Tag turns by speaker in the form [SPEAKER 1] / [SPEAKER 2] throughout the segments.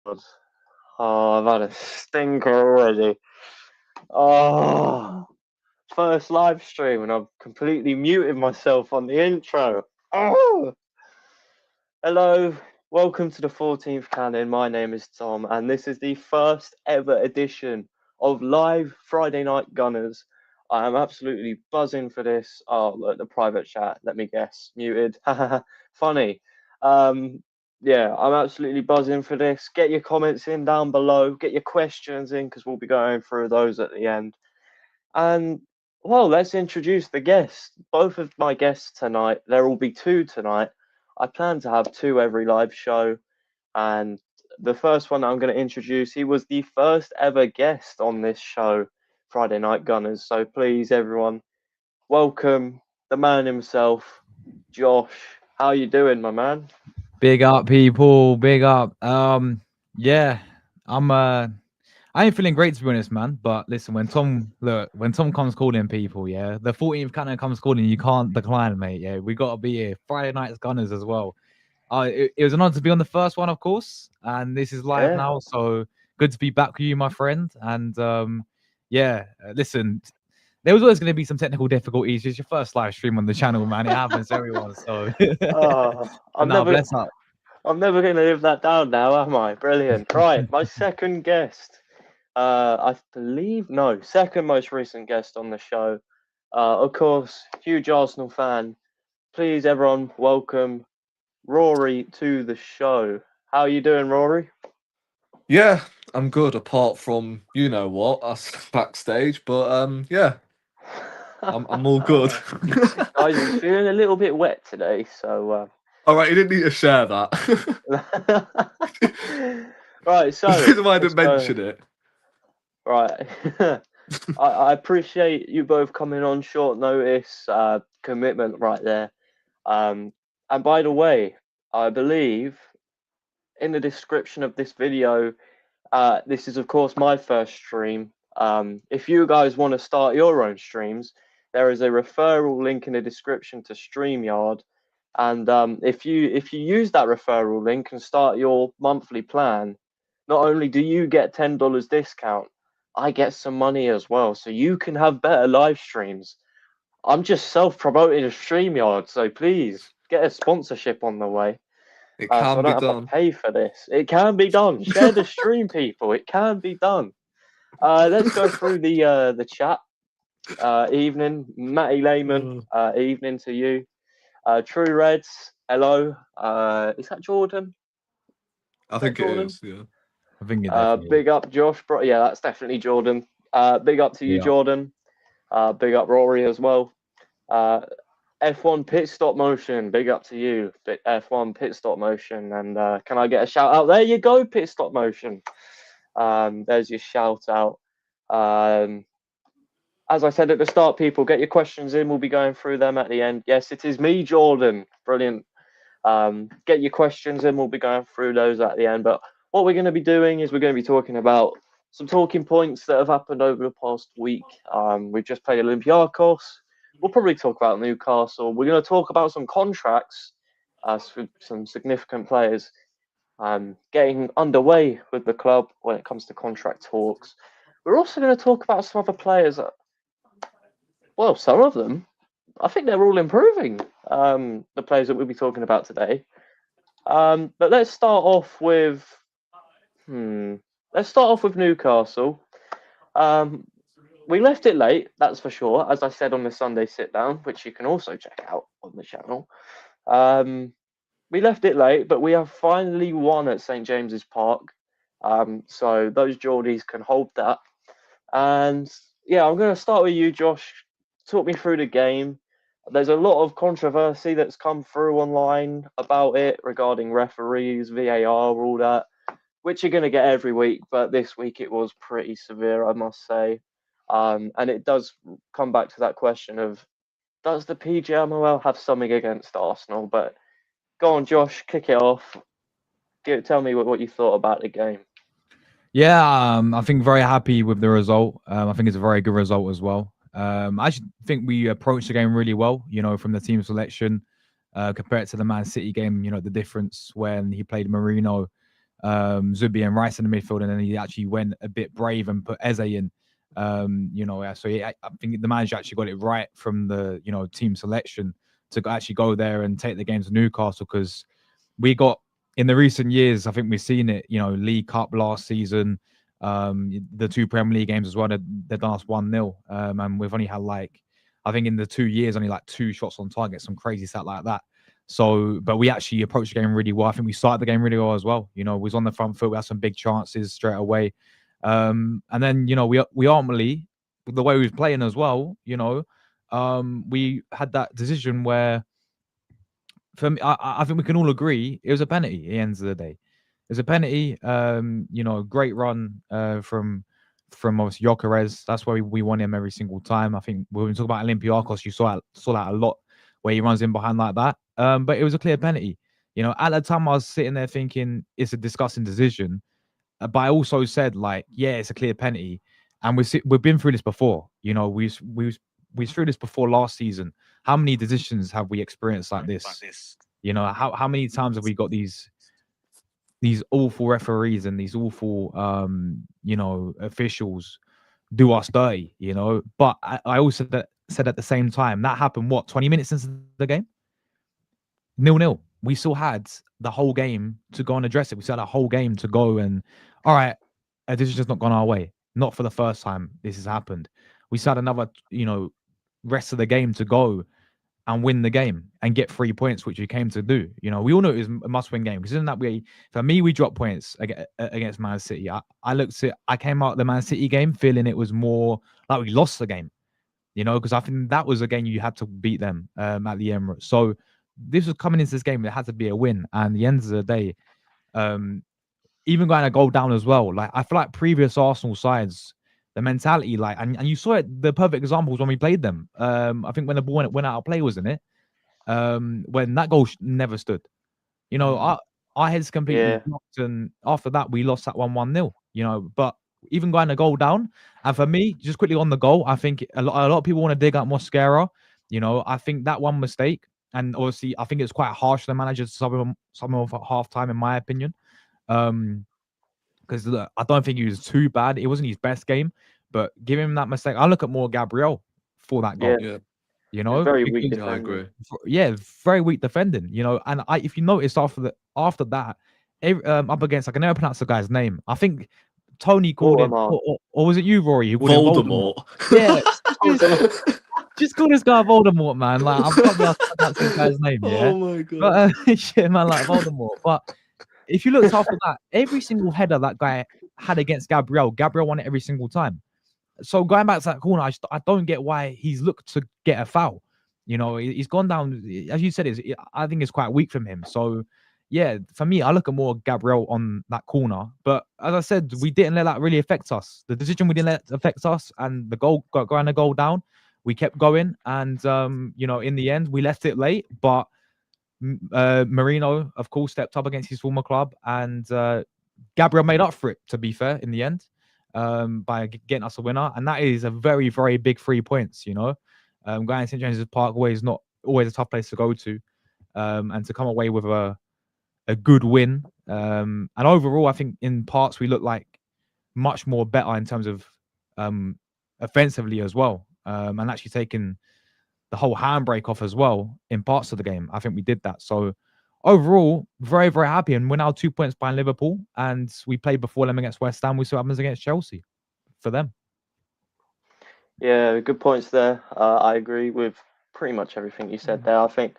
[SPEAKER 1] God. Oh, I've had a stinker already. Oh, first live stream and I've completely muted myself on the intro. Oh, hello, welcome to the 14th Canon. My name is Tom, and this is the first ever edition of Live Friday Night Gunners. I am absolutely buzzing for this. Oh, look, the private chat, let me guess, muted. Funny. Um, yeah, I'm absolutely buzzing for this. Get your comments in down below, get your questions in because we'll be going through those at the end. And well, let's introduce the guests. Both of my guests tonight, there will be two tonight. I plan to have two every live show. And the first one I'm going to introduce, he was the first ever guest on this show, Friday Night Gunners. So please, everyone, welcome the man himself, Josh. How you doing, my man?
[SPEAKER 2] Big up, people. Big up. Yeah, I ain't feeling great to be honest, man. But listen, when Tom comes calling people, yeah, the 14th Cannon comes calling, you can't decline, mate. Yeah, we gotta be here. Friday night's Gunners as well. It was an honor to be on the first one, of course, and this is live
[SPEAKER 1] Yeah.
[SPEAKER 2] now. So good to be back with you, my friend. And yeah, listen, there was always going to be some technical difficulties. It's your first live stream on the channel, man. It happens to everyone. So,
[SPEAKER 1] Oh,
[SPEAKER 2] but now, bless up.
[SPEAKER 1] I'm never going to live that down now, am I? Brilliant. Right, my second guest. I believe no, second most recent guest on the show. Of course, huge Arsenal fan. Please, everyone, welcome Rory to the show. How are you doing, Rory?
[SPEAKER 3] Yeah, I'm good. Apart from you know what us backstage, but yeah, I'm all good.
[SPEAKER 1] Guys, he's feeling a little bit wet today, so.
[SPEAKER 3] All right, you didn't need to share that.
[SPEAKER 1] Right, so
[SPEAKER 3] The reason why I
[SPEAKER 1] let's
[SPEAKER 3] didn't
[SPEAKER 1] go.
[SPEAKER 3] mention it.
[SPEAKER 1] Right. I appreciate you both coming on short notice. Commitment right there. And by the way, I believe in the description of this video, this is of course my first stream. If you guys want to start your own streams, there is a referral link in the description to StreamYard. And if you use that referral link and start your monthly plan, not only do you get $10 discount, I get some money as well, so you can have better live streams. I'm just self-promoting a StreamYard, so please get a sponsorship on the way.
[SPEAKER 3] It
[SPEAKER 1] So I
[SPEAKER 3] can
[SPEAKER 1] don't
[SPEAKER 3] be
[SPEAKER 1] have to
[SPEAKER 3] done.
[SPEAKER 1] pay for this. It can be done. Share the stream, people. It can be done. Let's go through the chat. Evening, Matty Lehman. Evening to you. True Reds. Hello. Is that Jordan?
[SPEAKER 3] I
[SPEAKER 1] Is that
[SPEAKER 3] think it
[SPEAKER 1] Jordan?
[SPEAKER 3] is. Yeah.
[SPEAKER 2] I think it definitely is.
[SPEAKER 1] Big up Josh, bro. Yeah, that's definitely Jordan. Big up to you,
[SPEAKER 2] Yeah.
[SPEAKER 1] Jordan. Big up Rory as well. Uh, F1 pit stop motion. Big up to you, F1 pit stop motion. And can I get a shout out? There you go, pit stop motion. There's your shout out. Um, as I said at the start, people, get your questions in. We'll be going through them at the end. Yes, it is me, Jordan. Brilliant. Get your questions in. We'll be going through those at the end. But what we're going to be doing is we're going to be talking about some talking points that have happened over the past week. We've just played Olympiacos. We'll probably talk about Newcastle. We're going to talk about some contracts, some significant players getting underway with the club when it comes to contract talks. We're also going to talk about some other players. Well, some of them, I think they're all improving. The players that we'll be talking about today. But let's start off with Newcastle. We left it late, that's for sure, as I said on the Sunday sit down, which you can also check out on the channel. We left it late, but we have finally won at St James's Park. So those Geordies can hold that. And yeah, I'm going to start with you, Josh. Talk me through the game. There's a lot of controversy that's come through online about it regarding referees, VAR, all that, which you're going to get every week. But this week it was pretty severe, I must say. And it does come back to that question of, does the PGMOL have something against Arsenal? But go on, Josh, kick it off. Tell me what you thought about the game.
[SPEAKER 2] Yeah, I think very happy with the result. I think it's a very good result as well. I actually think we approached the game really well, from the team selection compared to the Man City game. The difference when he played Marino Zubi and Rice in the midfield, and then he actually went a bit brave and put Eze in. So I think the manager actually got it right from the team selection to actually go there and take the game to Newcastle, because we got in the recent years, I think we've seen it, League Cup last season, the 2 Premier League games as well, they've done us 1-0, and we've only had I think in the 2 years only 2 shots on target, some crazy stat like that. So, but we actually approached the game really well. I think we started the game really well as well. We was on the front foot. We had some big chances straight away. And then, we ultimately, the way we was playing as well, we had that decision where, for me, I think we can all agree it was a penalty at the end of the day. It was a penalty. Great run from obviously Gyokores. That's why we won him every single time. I think when we talk about Olympiacos, you saw that a lot, where he runs in behind like that. But it was a clear penalty. At the time I was sitting there thinking it's a disgusting decision. But I also said, yeah, it's a clear penalty. And we've been through this before. We through this before last season. How many decisions have we experienced like this? How many times have we got these awful referees and these awful officials do us dirty, But I also said at the same time, that happened 20 minutes into the game? 0-0. We still had the whole game to go and address it. We still had a whole game to go and, all right, this has just not gone our way. Not for the first time this has happened. We still had another, rest of the game to go and win the game and get 3 points, which we came to do. We all know it was a must-win game, because in that way, for me, we dropped points against Man City. I came out of the Man City game feeling it was more like we lost the game, because I think that was a game you had to beat them at the Emirates. So this was coming into this game, it had to be a win. And at the end of the day, even going a goal down as well, I feel like previous Arsenal sides, the mentality, and you saw it, the perfect examples when we played them. I think when the ball went out of play, wasn't it? When that goal never stood. Our heads completely blocked, and after that we lost that 1-0. But even going a goal down, and for me, just quickly on the goal, I think a lot of people want to dig up Mosquera. I think that one mistake, and obviously I think it's quite harsh for the manager to sub him off at half time, in my opinion. Because I don't think he was too bad. It wasn't his best game, but give him that mistake. I look at more Gabriel for that goal.
[SPEAKER 3] Yeah.
[SPEAKER 1] Very weak
[SPEAKER 3] Yeah,
[SPEAKER 1] defending.
[SPEAKER 3] I agree.
[SPEAKER 2] Yeah, very weak defending. And if you notice after that, up against, I can never pronounce the guy's name. I think Tony called him, or was it you, Rory, who called him Voldemort? Yeah, just call this guy Voldemort, man. I've got to pronounce this guy's name. Yeah,
[SPEAKER 3] Oh my god.
[SPEAKER 2] but shit, man, Voldemort. But if you looked after that, every single header that guy had against Gabriel won it every single time. So going back to that corner, I don't get why he's looked to get a foul. He's gone down, as you said, I think it's quite weak from him. So yeah, for me, I look at more Gabriel on that corner. But as I said, we didn't let that really affect us. The decision we didn't let affect us, and the goal going a goal down, we kept going, and in the end, we left it late. But Marino, of course, stepped up against his former club, and Gabriel made up for it, to be fair, in the end, by getting us a winner. And that is a very, very big 3 points. Going to St James's Park is not always a tough place to go to, and to come away with a good win. And overall, I think in parts we look like much more better in terms of offensively as well, and actually taking the whole handbrake off as well in parts of the game. I think we did that. So overall, very, very happy. And we're now 2 points behind Liverpool, and we played before them against West Ham. We saw what happens against Chelsea for them.
[SPEAKER 1] Yeah, good points there. I agree with pretty much everything you said there. I think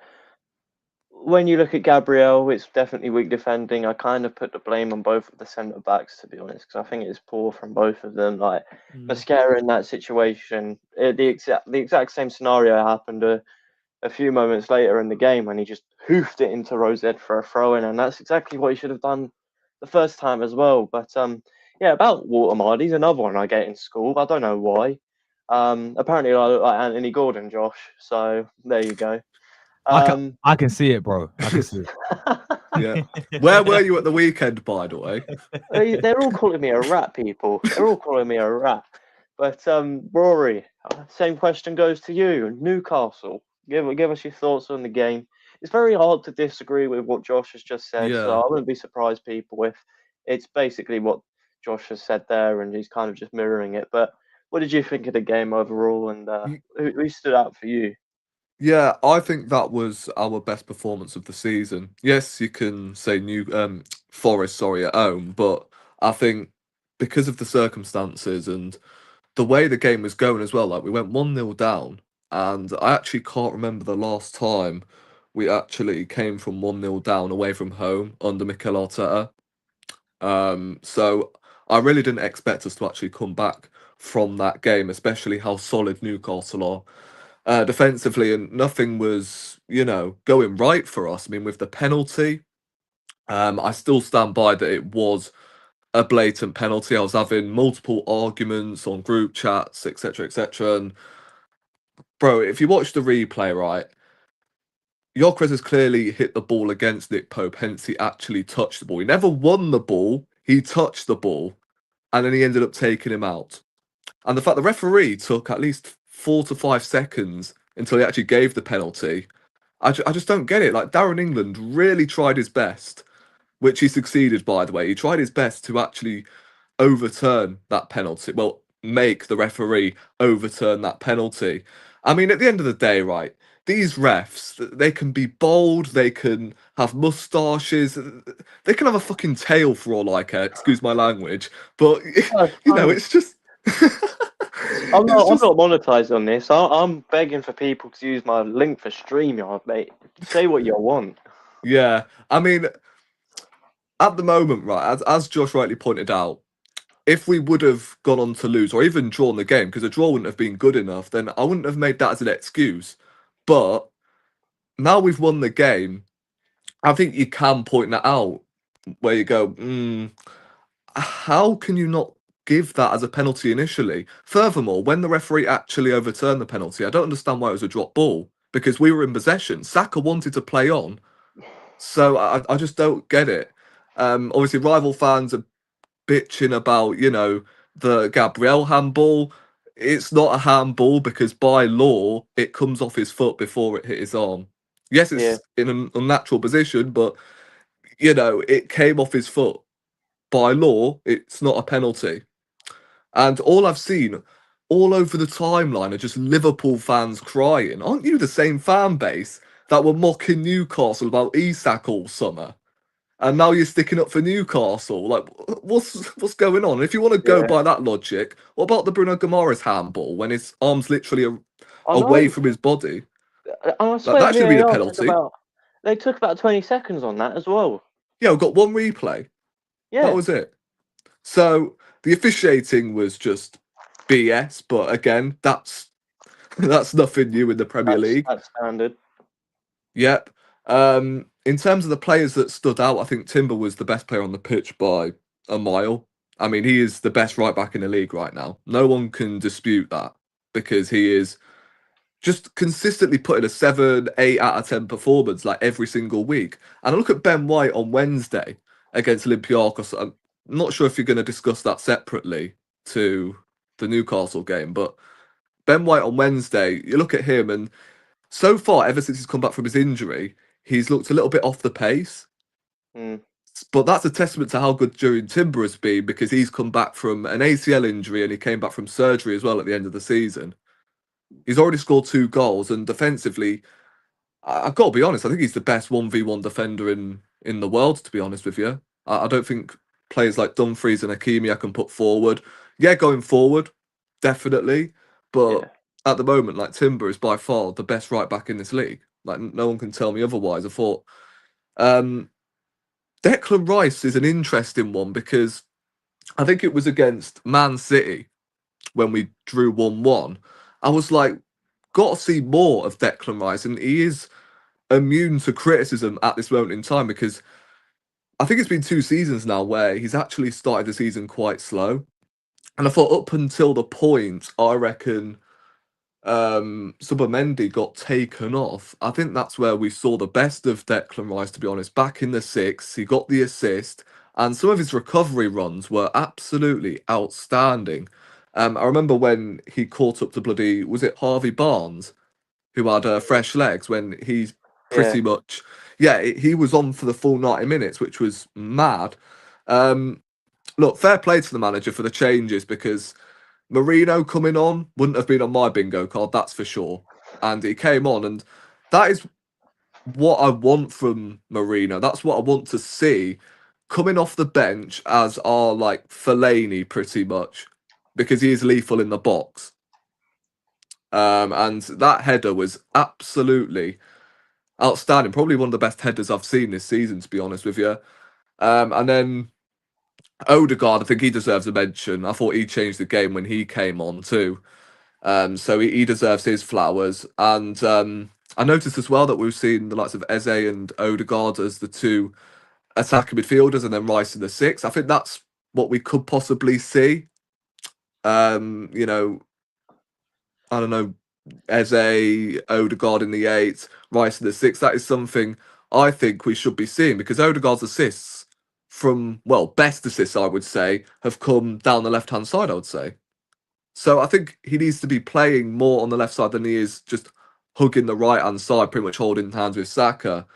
[SPEAKER 1] when you look at Gabriel, it's definitely weak defending. I kind of put the blame on both of the centre backs, to be honest, because I think it's poor from both of them. Mosquera in that situation, the exact same scenario happened a few moments later in the game when he just hoofed it into Rosette for a throw in, and that's exactly what he should have done the first time as well. But about Watermard, he's another one I get in school. I don't know why. Apparently I look like Anthony Gordon, Josh. So there you go.
[SPEAKER 2] I can see it, bro. I can see it.
[SPEAKER 3] Yeah. Where were you at the weekend, by the way?
[SPEAKER 1] They're all calling me a rat, people. They're all calling me a rat. But Rory, same question goes to you. Newcastle, give us your thoughts on the game. It's very hard to disagree with what Josh has just said, so I wouldn't be surprised, people, if it's basically what Josh has said there, and he's kind of just mirroring it. But what did you think of the game overall, and who stood out for you?
[SPEAKER 3] Yeah, I think that was our best performance of the season. Yes, you can say Forest, sorry, at home, but I think because of the circumstances and the way the game was going as well, like we went 1-0 down, and I actually can't remember the last time we actually came from 1-0 down away from home under Mikel Arteta. So I really didn't expect us to actually come back from that game, especially how solid Newcastle are defensively, and nothing was, going right for us. I mean, with the penalty, I still stand by that it was a blatant penalty. I was having multiple arguments on group chats, etc., etc. And bro, if you watch the replay, right, Gyokores has clearly hit the ball against Nick Pope, hence he actually touched the ball. He never won the ball, he touched the ball, and then he ended up taking him out. And the fact the referee took at least 4 to 5 seconds until he actually gave the penalty, I just don't get it. Like, Darren England really tried his best, which he succeeded, by the way. He tried his best to actually overturn that penalty. Well, make the referee overturn that penalty. I mean, at the end of the day, right, these refs, they can be bold, they can have mustaches, they can have a fucking tail for all I care, excuse my language, but,
[SPEAKER 1] Oh,
[SPEAKER 3] it's just...
[SPEAKER 1] I'm
[SPEAKER 3] it's
[SPEAKER 1] not
[SPEAKER 3] just...
[SPEAKER 1] monetized on this. I'm begging for people to use my link for StreamYard, mate. Say what you want.
[SPEAKER 3] Yeah, I mean, at the moment, right, as Josh rightly pointed out, if we would have gone on to lose or even drawn the game, because a draw wouldn't have been good enough, then I wouldn't have made that as an excuse. But now we've won the game, I think you can point that out where you go, how can you not give that as a penalty initially? Furthermore, when the referee actually overturned the penalty, I don't understand why it was a drop ball because we were in possession. Saka wanted to play on, so I just don't get it. Obviously, rival fans are bitching about, the Gabriel handball. It's not a handball because by law it comes off his foot before it hit his arm. Yes,
[SPEAKER 1] Yeah,
[SPEAKER 3] it's in an unnatural position, but it came off his foot. By law, it's not a penalty. And all I've seen all over the timeline are just Liverpool fans crying. Aren't you the same fan base that were mocking Newcastle about Isak all summer? And now you're sticking up for Newcastle. Like, what's going on? If you want to go
[SPEAKER 1] yeah.
[SPEAKER 3] by that logic, what about the Bruno Guimaraes handball when his arm's literally
[SPEAKER 1] I
[SPEAKER 3] away
[SPEAKER 1] know.
[SPEAKER 3] from his body?
[SPEAKER 1] I
[SPEAKER 3] Like,
[SPEAKER 1] swear
[SPEAKER 3] that should have been a
[SPEAKER 1] VAR
[SPEAKER 3] penalty.
[SPEAKER 1] took about 20 seconds on that as well.
[SPEAKER 3] Yeah, we've got one replay. That
[SPEAKER 1] Yeah,
[SPEAKER 3] was it. So the officiating was just BS. But again, that's that's nothing new in the Premier League.
[SPEAKER 1] that's standard.
[SPEAKER 3] Yep. In terms of the players that stood out, I think Timber was the best player on the pitch by a mile. I mean, he is the best right back in the league right now. No one can dispute that because he is just consistently putting a 7, 8 out of 10 performance like every single week. And I look at Ben White on Wednesday against Olympiacos. I'm not sure if you're going to discuss that separately to the Newcastle game, but Ben White on Wednesday, you look at him and so far, ever since he's come back from his injury, he's looked a little bit off the pace.
[SPEAKER 1] Mm,
[SPEAKER 3] But that's a testament to how good Jurriën Timber has been because he's come back from an ACL injury and he came back from surgery as well at the end of the season. He's already scored 2 goals and defensively, I've got to be honest, I think he's the best 1v1 defender in the world, to be honest with you. I don't think players like Dumfries and Hakimi I can put forward. Yeah, going forward, definitely. But
[SPEAKER 1] yeah.
[SPEAKER 3] at the moment, like Timber is by far the best right back in this league. Like no one can tell me otherwise. I thought um, Declan Rice is an interesting one because I think it was against Man City when we drew 1-1. I was like, got to see more of Declan Rice, and he is immune to criticism at this moment in time because I think it's been 2 seasons now where he's actually started the season quite slow. And I thought up until the point, I reckon Zubimendi got taken off. I think that's where we saw the best of Declan Rice, to be honest. Back in the six, he got the assist, and some of his recovery runs were absolutely outstanding. I remember when he caught up to bloody, was it Harvey Barnes, who had fresh legs when he's
[SPEAKER 1] Yeah.
[SPEAKER 3] pretty much, yeah, he was on for the full 90 minutes, which was mad. Look, fair play to the manager for the changes, because Marino coming on wouldn't have been on my bingo card, that's for sure. And he came on, and that is what I want from Marino. That's what I want to see coming off the bench as our like Fellaini, pretty much, because he is lethal in the box. And that header was absolutely outstanding. Probably one of the best headers I've seen this season, to be honest with you. And then Odegaard, I think he deserves a mention. I thought he changed the game when he came on too. So he deserves his flowers. And I noticed as well that we've seen the likes of Eze and Odegaard as the two attacking midfielders, and then Rice in the six. I think that's what we could possibly see. You know, I don't know, Eze, Odegaard in the eight, Rice in the six. That is something I think we should be seeing, because Odegaard's assists best assists, I would say, have come down the left-hand side, I would say. So I think he needs to be playing more on the left side than he is just hugging the right-hand side, pretty much holding hands with Saka.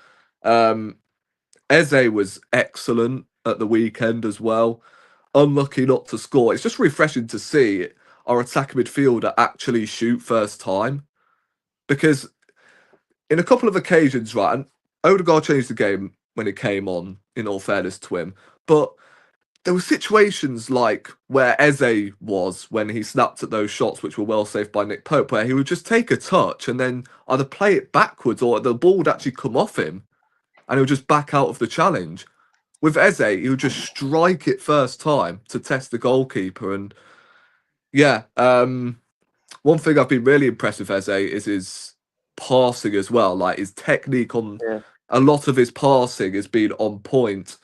[SPEAKER 3] Eze was excellent at the weekend as well. Unlucky not to score. It's just refreshing to see our attacking midfielder actually shoot first time. Because in a couple of occasions, right, and Odegaard changed the game when it came on, in all fairness to him, but there were situations like where Eze was when he snapped at those shots, which were well saved by Nick Pope, where he would just take a touch and then either play it backwards or the ball would actually come off him and he would just back out of the challenge. With Eze, he would just strike it first time to test the goalkeeper. And yeah, one thing I've been really impressed with Eze is his passing as well. Like his technique on a lot of his passing has been on point.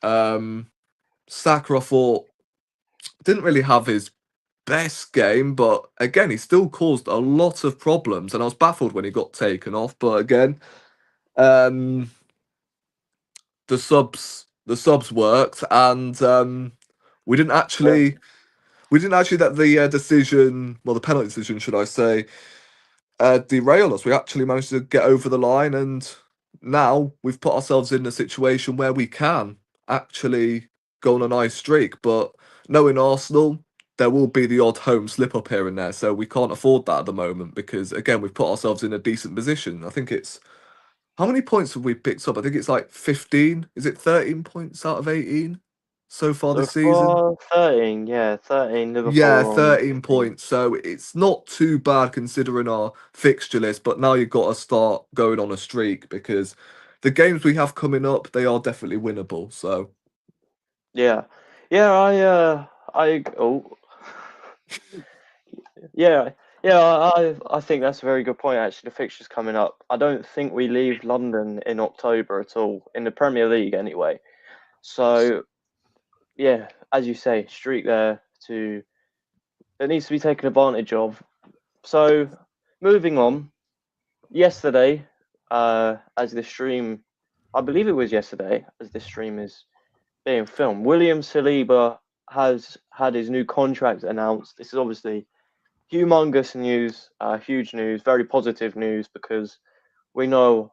[SPEAKER 3] Saka, I thought, didn't really have his best game, but again, he still caused a lot of problems, and I was baffled when he got taken off. But again, the subs worked, and we didn't actually let the decision, well, the penalty decision, should I say, derail us. We actually managed to get over the line, and now we've put ourselves in a situation where we can actually go on a nice streak. But knowing Arsenal, there will be the odd home slip up here and there, so we can't afford that at the moment, because again, we've put ourselves in a decent position. I think it's, how many points have we picked up? I think it's like 15. Is it 13 points out of 18 so far this season?
[SPEAKER 1] 13, yeah, 13. Liverpool
[SPEAKER 3] Yeah,
[SPEAKER 1] on
[SPEAKER 3] 13
[SPEAKER 1] 15.
[SPEAKER 3] points. So it's not too bad considering our fixture list, but now you've got to start going on a streak, because the games we have coming up, they are definitely winnable. So
[SPEAKER 1] Yeah, I think that's a very good point. Actually, the fixtures coming up. I don't think we leave London in October at all, in the Premier League anyway. So, yeah, as you say, streak there that needs to be taken advantage of. So, moving on. Yesterday, as the stream, I believe it was yesterday, as this stream is being filmed, William Saliba has had his new contract announced. This is obviously humongous news, huge news, very positive news, because we know,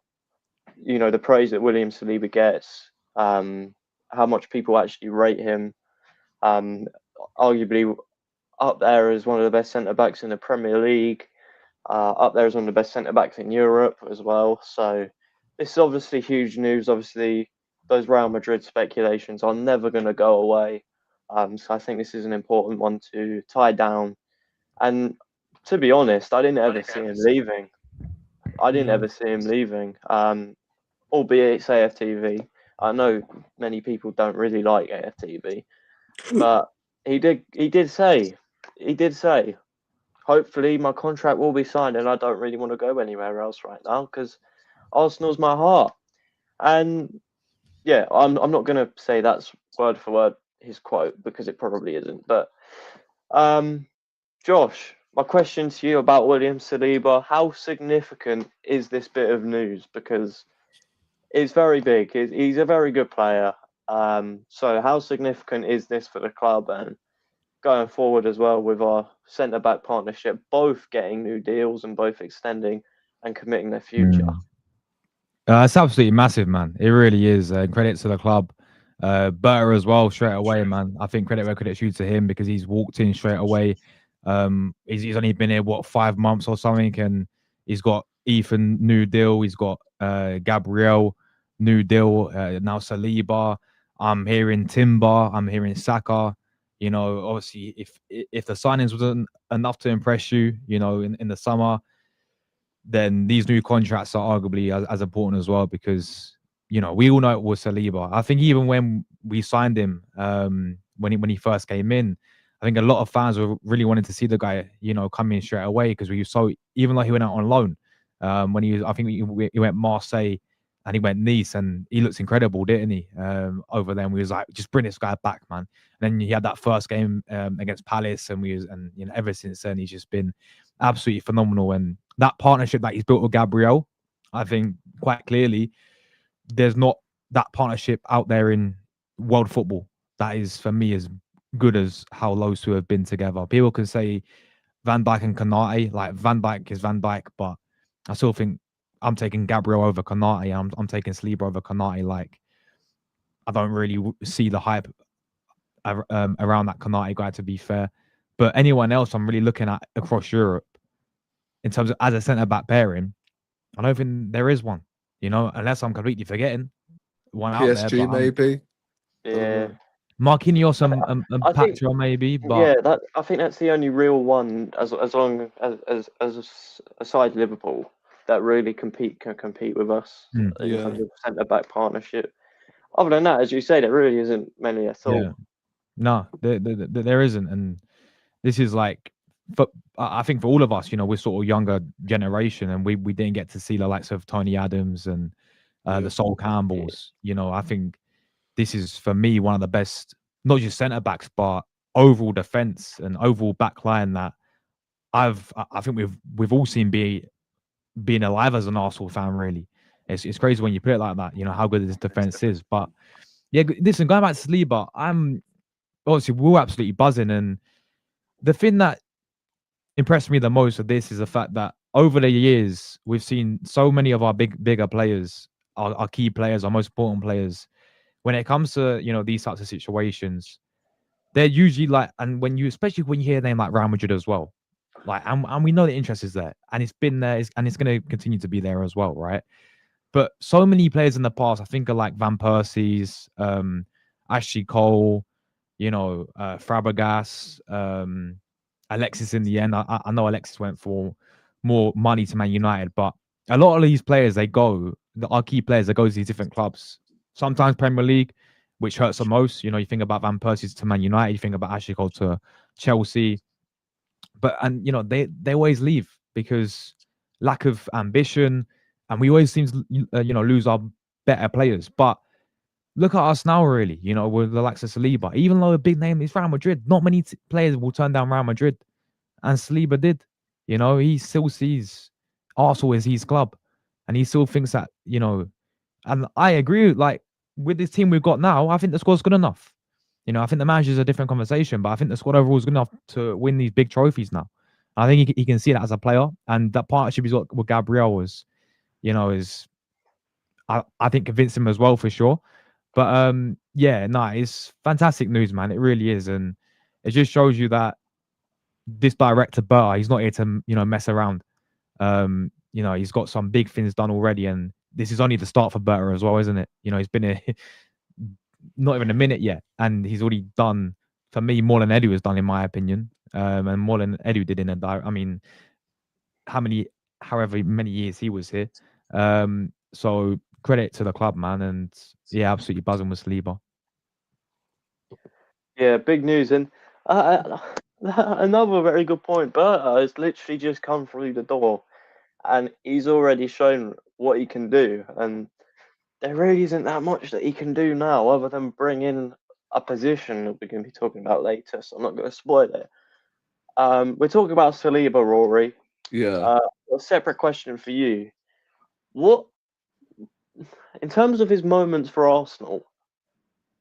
[SPEAKER 1] the praise that William Saliba gets, how much people actually rate him, arguably up there as one of the best centre-backs in the Premier League, up there as one of the best centre-backs in Europe as well. So this is obviously huge news. Obviously, those Real Madrid speculations are never going to go away. So I think this is an important one to tie down. And to be honest, I didn't ever see him leaving. Albeit it's AFTV. I know many people don't really like AFTV, but he did say, hopefully my contract will be signed, and I don't really want to go anywhere else right now because Arsenal's my heart. And yeah, I'm not going to say that's word for word his quote, because it probably isn't. But Josh, my question to you about William Saliba: how significant is this bit of news? Because it's very big. He's a very good player. So how significant is this for the club, and going forward as well with our centre-back partnership, both getting new deals and both extending and committing their future?
[SPEAKER 2] It's absolutely massive, man. It really is. Credit to the club. Berta as well, straight away, man. I think credit due to him because he's walked in straight away. He's only been here, what, 5 months or something, and he's got Ethan, new deal. He's got Gabriel, new deal. Now Saliba. I'm hearing Timber. I'm hearing Saka. You know, obviously, if the signings wasn't enough to impress you, you know, in the summer, then these new contracts are arguably as important as well because, you know, we all know it was Saliba. I think even when we signed him, when he first came in, I think a lot of fans were really wanting to see the guy, you know, come in straight away because we saw, even though he went out on loan, when he was, I think he went Marseille and he went Nice and he looks incredible, didn't he? Over there, and we was like, just bring this guy back, man. And then he had that first game against Palace, and you know, ever since then he's just been absolutely phenomenal. And that partnership that he's built with Gabriel, I think quite clearly, there's not that partnership out there in world football that is, for me, as good as how those two have been together. People can say Van Dijk and Konate, like Van Dijk is Van Dijk, but I still think I'm taking Gabriel over Konate. I'm taking Saliba over Konate. Like, I don't really see the hype around that Konate guy, to be fair. But anyone else I'm really looking at across Europe in terms of as a centre back pairing, I don't think there is one. You know, unless I'm completely forgetting one out there.
[SPEAKER 3] PSG
[SPEAKER 2] But
[SPEAKER 3] maybe. I don't
[SPEAKER 1] Yeah.
[SPEAKER 3] know.
[SPEAKER 2] Marquinhos and
[SPEAKER 1] I think,
[SPEAKER 2] Pacquiao maybe, but
[SPEAKER 1] yeah, I think that's the only real one as long as aside Liverpool that really can compete with us
[SPEAKER 2] Mm.
[SPEAKER 1] in
[SPEAKER 3] Yeah.
[SPEAKER 1] terms of centre back partnership. Other than that, as you say, there really isn't many at all.
[SPEAKER 2] yeah, no, there isn't. And this is like, but I think for all of us, you know, we're sort of younger generation, and we didn't get to see the likes of Tony Adams and
[SPEAKER 3] Yeah.
[SPEAKER 2] the Sol Campbells. You know, I think this is, for me, one of the best, not just centre backs, but overall defense and overall back line that I think we've all seen being alive as an Arsenal fan. Really, it's crazy when you put it like that. You know how good this defense is. But yeah, listen, going back to Saliba, I'm obviously we're absolutely buzzing, and the thing that impressed me the most of this is the fact that over the years we've seen so many of our bigger players, our key players, our most important players, when it comes to, you know, these types of situations, they're usually like, and when you, especially when you hear a name like Real Madrid as well, like, and we know the interest is there, and it's been there, and it's going to continue to be there as well, right? But so many players in the past, I think, are like Van Persie's, Ashley Cole, you know, Fabregas, Alexis in the end. I know Alexis went for more money to Man United, but a lot of these players, our key players, they go to these different clubs. Sometimes Premier League, which hurts the most. You know, you think about Van Persie to Man United, you think about Ashley Cole to Chelsea, and you know, they always leave because lack of ambition, and we always seem to you know, lose our better players. But look at us now, really. You know, with the likes of Saliba, even though a big name is Real Madrid, not many players will turn down Real Madrid, and Saliba did. You know, he still sees Arsenal as his club, and he still thinks that, you know. And I agree, like, with this team we've got now, I think the squad's good enough. You know, I think the manager's a different conversation, but I think the squad overall is good enough to win these big trophies now. I think he can see that as a player, and that partnership he's got with Gabriel was, you know, I think convinced him as well for sure. But yeah, no, it's fantastic news, man. It really is, and it just shows you that this director Burr, he's not here to, you know, mess around. You know, he's got some big things done already, and this is only the start for Burr as well, isn't it? You know, he's been here not even a minute yet, and he's already done, for me, more than Edu has done, in my opinion, and more than Edu did in a I mean, however many years he was here. So credit to the club, man, and yeah, absolutely buzzing with Saliba.
[SPEAKER 1] Yeah, big news. And another very good point. Berta has literally just come through the door, and he's already shown what he can do. And there really isn't that much that he can do now, other than bring in a position that we're going to be talking about later. So I'm not going to spoil it. We're talking about Saliba, Rory.
[SPEAKER 3] Yeah.
[SPEAKER 1] A separate question for you. What, in terms of his moments for Arsenal,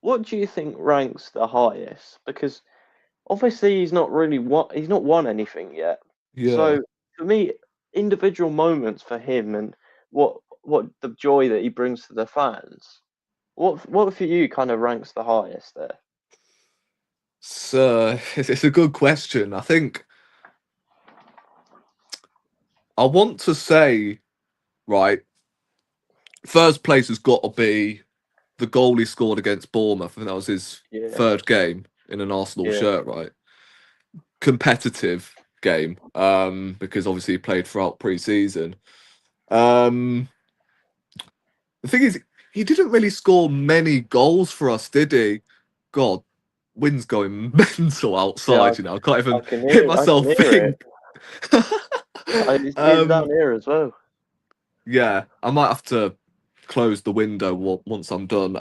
[SPEAKER 1] what do you think ranks the highest? Because obviously he's not won anything yet.
[SPEAKER 3] Yeah.
[SPEAKER 1] So for me, individual moments for him and what the joy that he brings to the fans, What for you kind of ranks the highest there?
[SPEAKER 3] So it's a good question. I think I want to say, right, first place has got to be the goal he scored against Bournemouth. I think that was his
[SPEAKER 1] Yeah,
[SPEAKER 3] third game in an Arsenal
[SPEAKER 1] yeah,
[SPEAKER 3] shirt, right? Competitive game, because obviously he played throughout pre-season. The thing is, he didn't really score many goals for us, did he? God, wind's going mental
[SPEAKER 1] yeah.
[SPEAKER 3] outside. You know, I can't
[SPEAKER 1] I
[SPEAKER 3] even
[SPEAKER 1] can
[SPEAKER 3] hear
[SPEAKER 1] hear. I can
[SPEAKER 3] myself
[SPEAKER 1] hear it.
[SPEAKER 3] think.
[SPEAKER 1] It's down
[SPEAKER 3] um,
[SPEAKER 1] here as well.
[SPEAKER 3] yeah, I might have to close the window once I'm done.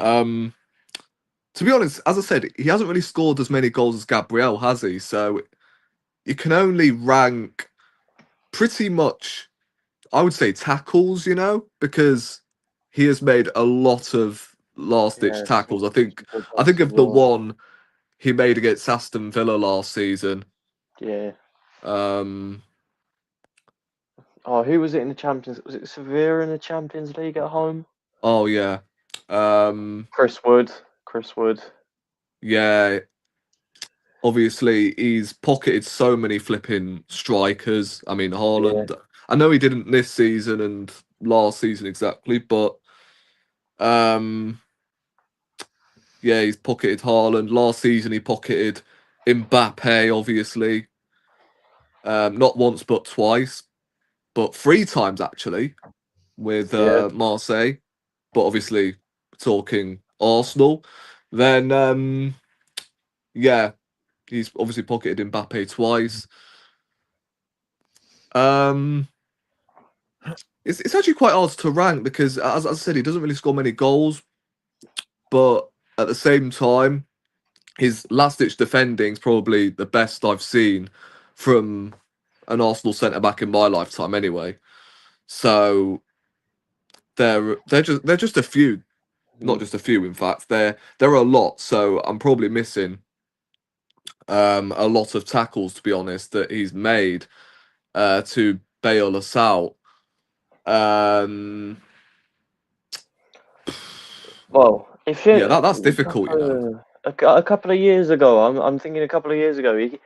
[SPEAKER 3] To be honest, as I said, he hasn't really scored as many goals as Gabriel, has he? So you can only rank pretty much, I would say, tackles, you know, because he has made a lot of last ditch
[SPEAKER 1] Yeah,
[SPEAKER 3] tackles.
[SPEAKER 1] some good
[SPEAKER 3] I
[SPEAKER 1] ones
[SPEAKER 3] think
[SPEAKER 1] as
[SPEAKER 3] of the
[SPEAKER 1] well.
[SPEAKER 3] one he made against Aston Villa last season.
[SPEAKER 1] Yeah.
[SPEAKER 3] Um,
[SPEAKER 1] Oh, who was it in the Champions? Was it Sevilla in the Champions League at home?
[SPEAKER 3] oh yeah. Um,
[SPEAKER 1] Chris Wood. Chris Wood.
[SPEAKER 3] yeah, obviously he's pocketed so many flipping strikers. I mean,
[SPEAKER 1] Yeah,
[SPEAKER 3] Haaland, I know he didn't this season and last season exactly, but um, yeah, he's pocketed Haaland. Last season he pocketed Mbappe, obviously. Not once but twice, but three times actually with
[SPEAKER 1] yeah,
[SPEAKER 3] Marseille. But obviously talking Arsenal, then yeah, he's obviously pocketed Mbappe twice. Um, it's actually quite hard to rank because, as I said, he doesn't really score many goals, but at the same time, his last ditch defending is probably the best I've seen from an Arsenal centre back in my lifetime. Anyway, so they're just a few, not
[SPEAKER 1] mm,
[SPEAKER 3] just a few. In fact, there are a lot. So I'm probably missing a lot of tackles, to be honest, that he's made to bail us out. Um,
[SPEAKER 1] Well, if
[SPEAKER 3] yeah,
[SPEAKER 1] you
[SPEAKER 3] that's difficult, you know.
[SPEAKER 1] a couple of years ago, I'm thinking a couple of years ago, he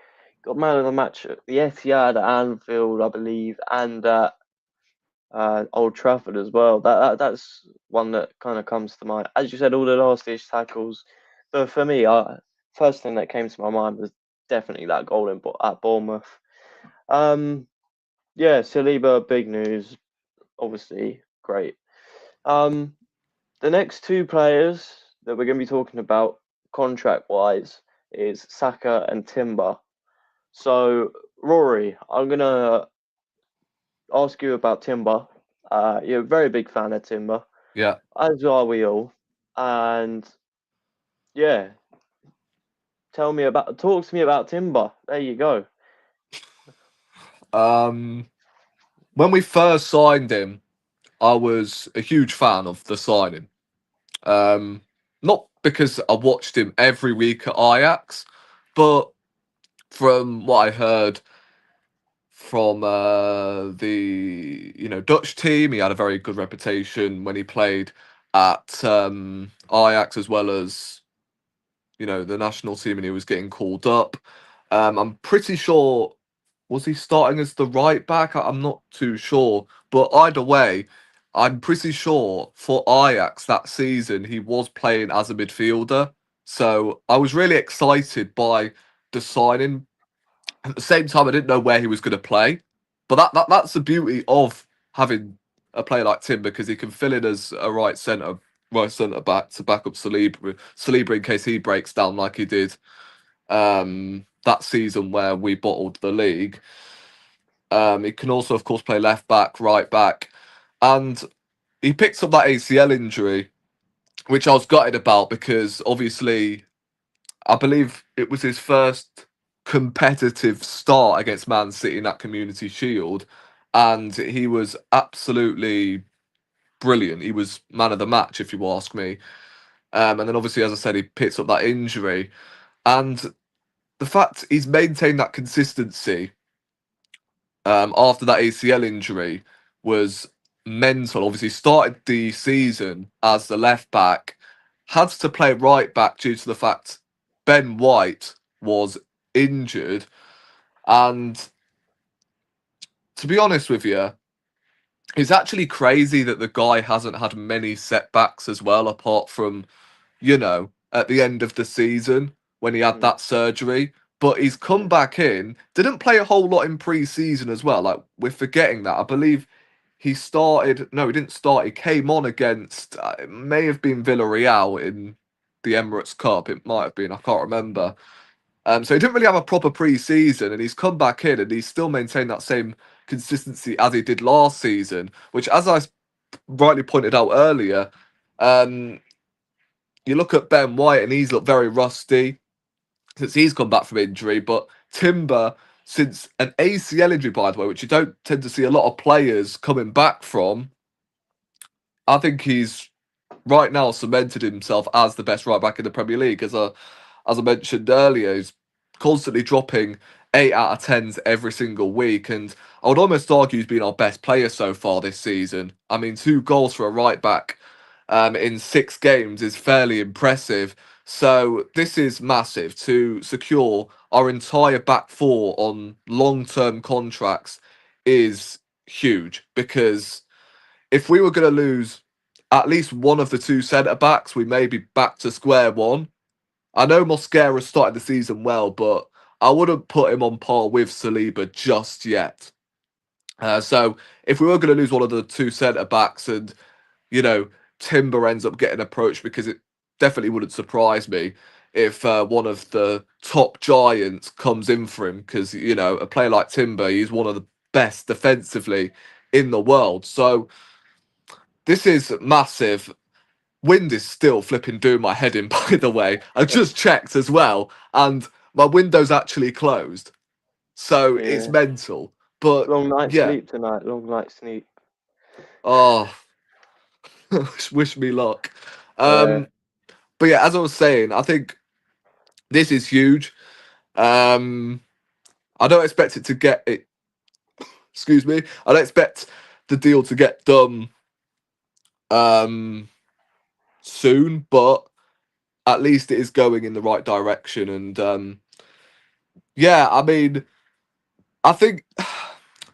[SPEAKER 1] got man of the match at the Etihad, at Anfield, I believe, and Old Trafford as well. That's one that kind of comes to mind. As you said, all the last ditch tackles. So for me, first thing that came to my mind was definitely that goal at Bournemouth. Um, yeah, Saliba, big news, obviously, great. Um, the next two players that we're going to be talking about contract wise is Saka and Timber. So, Rory, I'm going to ask you about Timber. You're a very big fan of Timber,
[SPEAKER 3] Yeah.
[SPEAKER 1] as are we all. And yeah, talk to me about Timber. There you go.
[SPEAKER 3] Um, when we first signed him, I was a huge fan of the signing. Um, Not because I watched him every week at Ajax, but from what I heard from the Dutch team, he had a very good reputation when he played at Ajax as well as the national team, and he was getting called up. I'm pretty sure, was he starting as the right back? I'm not too sure, but either way, I'm pretty sure for Ajax that season he was playing as a midfielder. So I was really excited by the signing. At the same time, I didn't know where he was going to play, but that's the beauty of having a player like Tim, because he can fill in as a right centre back to back up Saliba in case he breaks down like he did that season where we bottled the league. He can also, of course, play left back, right back, and he picked up that ACL injury, which I was gutted about because obviously I believe it was his first competitive start against Man City in that Community Shield, and he was absolutely brilliant. He was man of the match, if you ask me. And then obviously, as I said, he picked up that injury, and the fact he's maintained that consistency after that ACL injury was mental. Obviously, started the season as the left back, had to play right back due to the fact Ben White was injured. And to be honest with you, it's actually crazy that the guy hasn't had many setbacks as well, apart from, at the end of the season when he had that surgery. But he's come back in, didn't play a whole lot in pre-season as well. Like, we're forgetting that. I believe he started. No, he didn't start. He came on against. It may have been Villarreal in the Emirates Cup. It might have been. I can't remember. So he didn't really have a proper pre-season, and he's come back in, and he's still maintained that same consistency as he did last season. Which, as I rightly pointed out earlier, you look at Ben White, and he's looked very rusty since he's come back from injury. But Timber, since an ACL injury, by the way, which you don't tend to see a lot of players coming back from, I think he's right now cemented himself as the best right back in the Premier League. As I mentioned earlier, he's constantly dropping 8 out of 10s every single week. And I would almost argue he's been our best player so far this season. I mean, 2 goals for a right back in 6 games is fairly impressive. So this is massive to secure our entire back 4 on long-term contracts is huge, because if we were going to lose at least one of the 2 centre-backs, we may be back to square one. I know Mosquera started the season well, but I wouldn't put him on par with Saliba just yet. So if we were going to lose one of the 2 centre-backs and, Timber ends up getting approached, because it definitely wouldn't surprise me if one of the top giants comes in for him, because, a player like Timber, he's one of the best defensively in the world. So this is massive. Wind is still flipping doing my head in, by the way. I just checked as well, and my window's actually closed. So it's mental. But
[SPEAKER 1] long night's sleep tonight. Long night's sleep.
[SPEAKER 3] Oh, wish me luck. But yeah, as I was saying, I think this is huge. I don't expect it to get it. Excuse me. I don't expect the deal to get done soon, but at least it is going in the right direction. And yeah, I mean, I think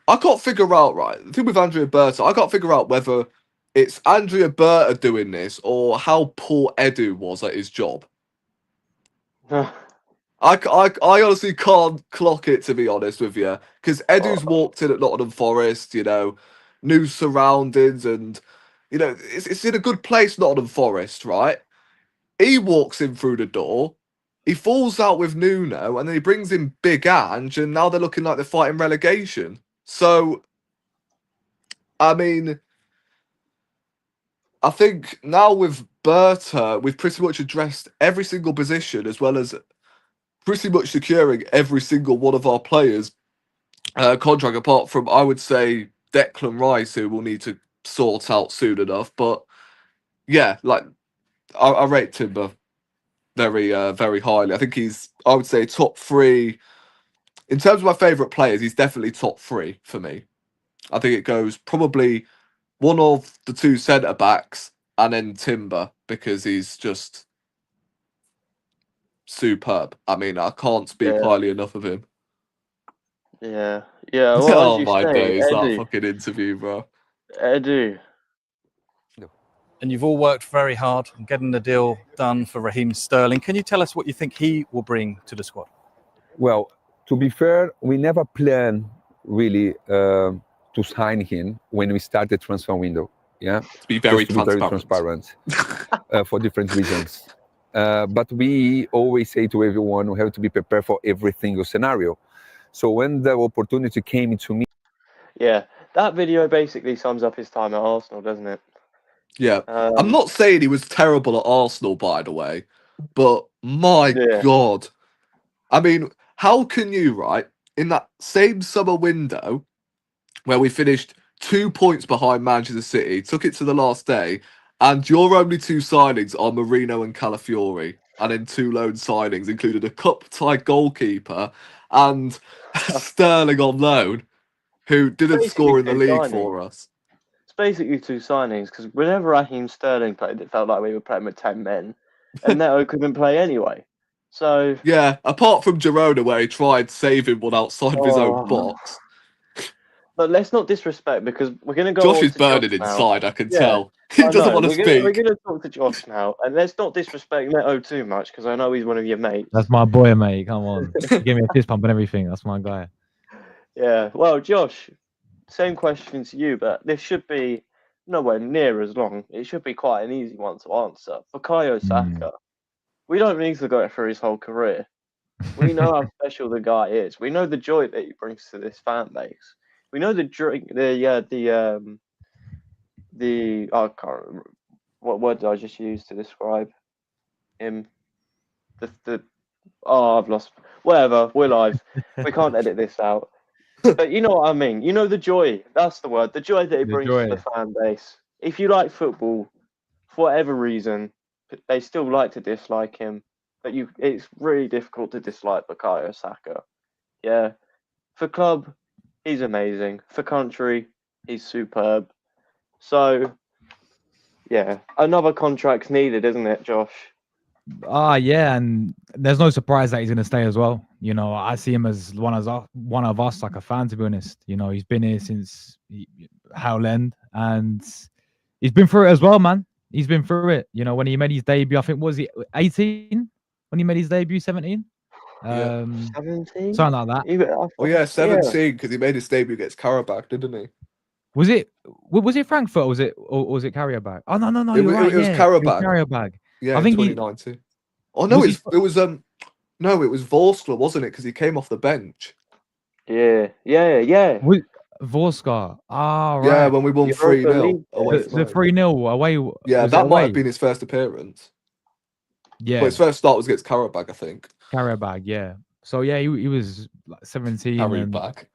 [SPEAKER 3] I can't figure out, right. The thing with Andrea Berta, I can't figure out whether it's Andrea Berta doing this or how poor Edu was at his job. I honestly can't clock it, to be honest with you, because Edu's walked in at Nottingham Forest, new surroundings, and it's in a good place, Nottingham Forest, right? He walks in through the door, he falls out with Nuno, and then he brings in Big Ange, and now they're looking like they're fighting relegation. So, I mean, I think now with Berta, we've pretty much addressed every single position, as well as pretty much securing every single one of our players' contract, apart from, I would say, Declan Rice, who we'll need to sort out soon enough. But yeah, like I rate Timber very, very highly. I think he's, I would say, top 3 in terms of my favourite players. He's definitely top 3 for me. I think it goes probably one of the 2 centre backs and then Timber, because he's just superb. I mean, I can't speak highly enough of him.
[SPEAKER 1] Yeah. Well,
[SPEAKER 3] Oh
[SPEAKER 1] as you
[SPEAKER 3] my
[SPEAKER 1] say,
[SPEAKER 3] days, that
[SPEAKER 1] Edu.
[SPEAKER 3] fucking interview, bro.
[SPEAKER 1] Edu.
[SPEAKER 4] And you've all worked very hard on getting the deal done for Raheem Sterling. Can you tell us what you think he will bring to the squad?
[SPEAKER 5] Well, to be fair, we never planned really to sign him when we started the transfer window. Yeah,
[SPEAKER 3] to be very
[SPEAKER 5] transparent for different reasons. But we always say to everyone, we have to be prepared for every single scenario. So when the opportunity came to me,
[SPEAKER 1] that video basically sums up his time at Arsenal, doesn't it?
[SPEAKER 3] Yeah, I'm not saying he was terrible at Arsenal, by the way, but my God, I mean, how can you, right, in that same summer window where we finished 2 points behind Manchester City, took it to the last day, and your only 2 signings are Marino and Calafiori, and then 2 loan signings, included a cup-tied goalkeeper and Sterling on loan, who didn't score in the league for us.
[SPEAKER 1] It's basically 2 signings, because whenever Raheem Sterling played, it felt like we were playing with 10 men. and Neto couldn't play anyway. So
[SPEAKER 3] Yeah, apart from Girona, where he tried saving one outside of his own
[SPEAKER 1] Oh.
[SPEAKER 3] box.
[SPEAKER 1] but let's not disrespect because we're going to go
[SPEAKER 3] Josh
[SPEAKER 1] on
[SPEAKER 3] is
[SPEAKER 1] to
[SPEAKER 3] burning
[SPEAKER 1] Josh now.
[SPEAKER 3] inside, I can
[SPEAKER 1] Yeah,
[SPEAKER 3] tell. He
[SPEAKER 1] I
[SPEAKER 3] doesn't
[SPEAKER 1] know.
[SPEAKER 3] want to
[SPEAKER 1] We're
[SPEAKER 3] speak.
[SPEAKER 1] going to talk to Josh now, and let's not disrespect Neto too much because I know he's one of your mates.
[SPEAKER 2] That's my boy, mate. Come on. He gave me a fist pump and everything. That's my guy.
[SPEAKER 1] Yeah. Well, Josh, same question to you, but this should be nowhere near as long. It should be quite an easy one to answer. For Bukayo Saka, we don't need to go through his whole career. We know how special the guy is. We know the joy that he brings to this fan base. We know the drink, I can't remember what word did I just use to describe him. I've lost. Whatever. We're live. We can't edit this out. But you know what I mean. You know the joy. That's the word. The joy that he
[SPEAKER 2] The
[SPEAKER 1] brings
[SPEAKER 2] joy.
[SPEAKER 1] to the fan base. If you like football, for whatever reason, they still like to dislike him. But it's really difficult to dislike Bukayo Saka. Yeah. For club, he's amazing. For country, he's superb. So, yeah, another contract's needed, isn't it, Josh?
[SPEAKER 2] Yeah, and there's no surprise that he's going to stay as well. You know, I see him as one of us, like a fan, to be honest. You know, he's been here since Howland, and he's been through it as well, man. He's been through it. You know, when he made his debut, I think was he 18 when he made his debut, 17.
[SPEAKER 3] Yeah.
[SPEAKER 1] 17?
[SPEAKER 2] Something like that.
[SPEAKER 3] Oh yeah, 17 because he made his debut against Karabakh, didn't he?
[SPEAKER 2] Was it Frankfurt or was it Carrier-Bag? Oh no,
[SPEAKER 3] It
[SPEAKER 2] you're right.
[SPEAKER 3] was
[SPEAKER 2] Yeah,
[SPEAKER 3] Karabakh.
[SPEAKER 2] Carrier-Bag.
[SPEAKER 3] Yeah,
[SPEAKER 2] I think
[SPEAKER 3] 2019. Oh no,
[SPEAKER 2] Was
[SPEAKER 3] it was no, it was Vorskla, wasn't it? Because he came off the bench.
[SPEAKER 1] Yeah.
[SPEAKER 2] Vorskla. Ah,
[SPEAKER 3] Yeah,
[SPEAKER 2] right.
[SPEAKER 3] when we won
[SPEAKER 1] Europa
[SPEAKER 3] 3-0
[SPEAKER 1] League,
[SPEAKER 3] away
[SPEAKER 2] The
[SPEAKER 3] from home.
[SPEAKER 2] 3-0 away.
[SPEAKER 3] Yeah,
[SPEAKER 2] was it
[SPEAKER 3] that might
[SPEAKER 2] away?
[SPEAKER 3] have been his first appearance.
[SPEAKER 2] Yeah,
[SPEAKER 3] But his first start was against Karabakh, I think.
[SPEAKER 2] Carrier-Bag. Yeah. So yeah, he was like 17 and
[SPEAKER 3] Karabakh.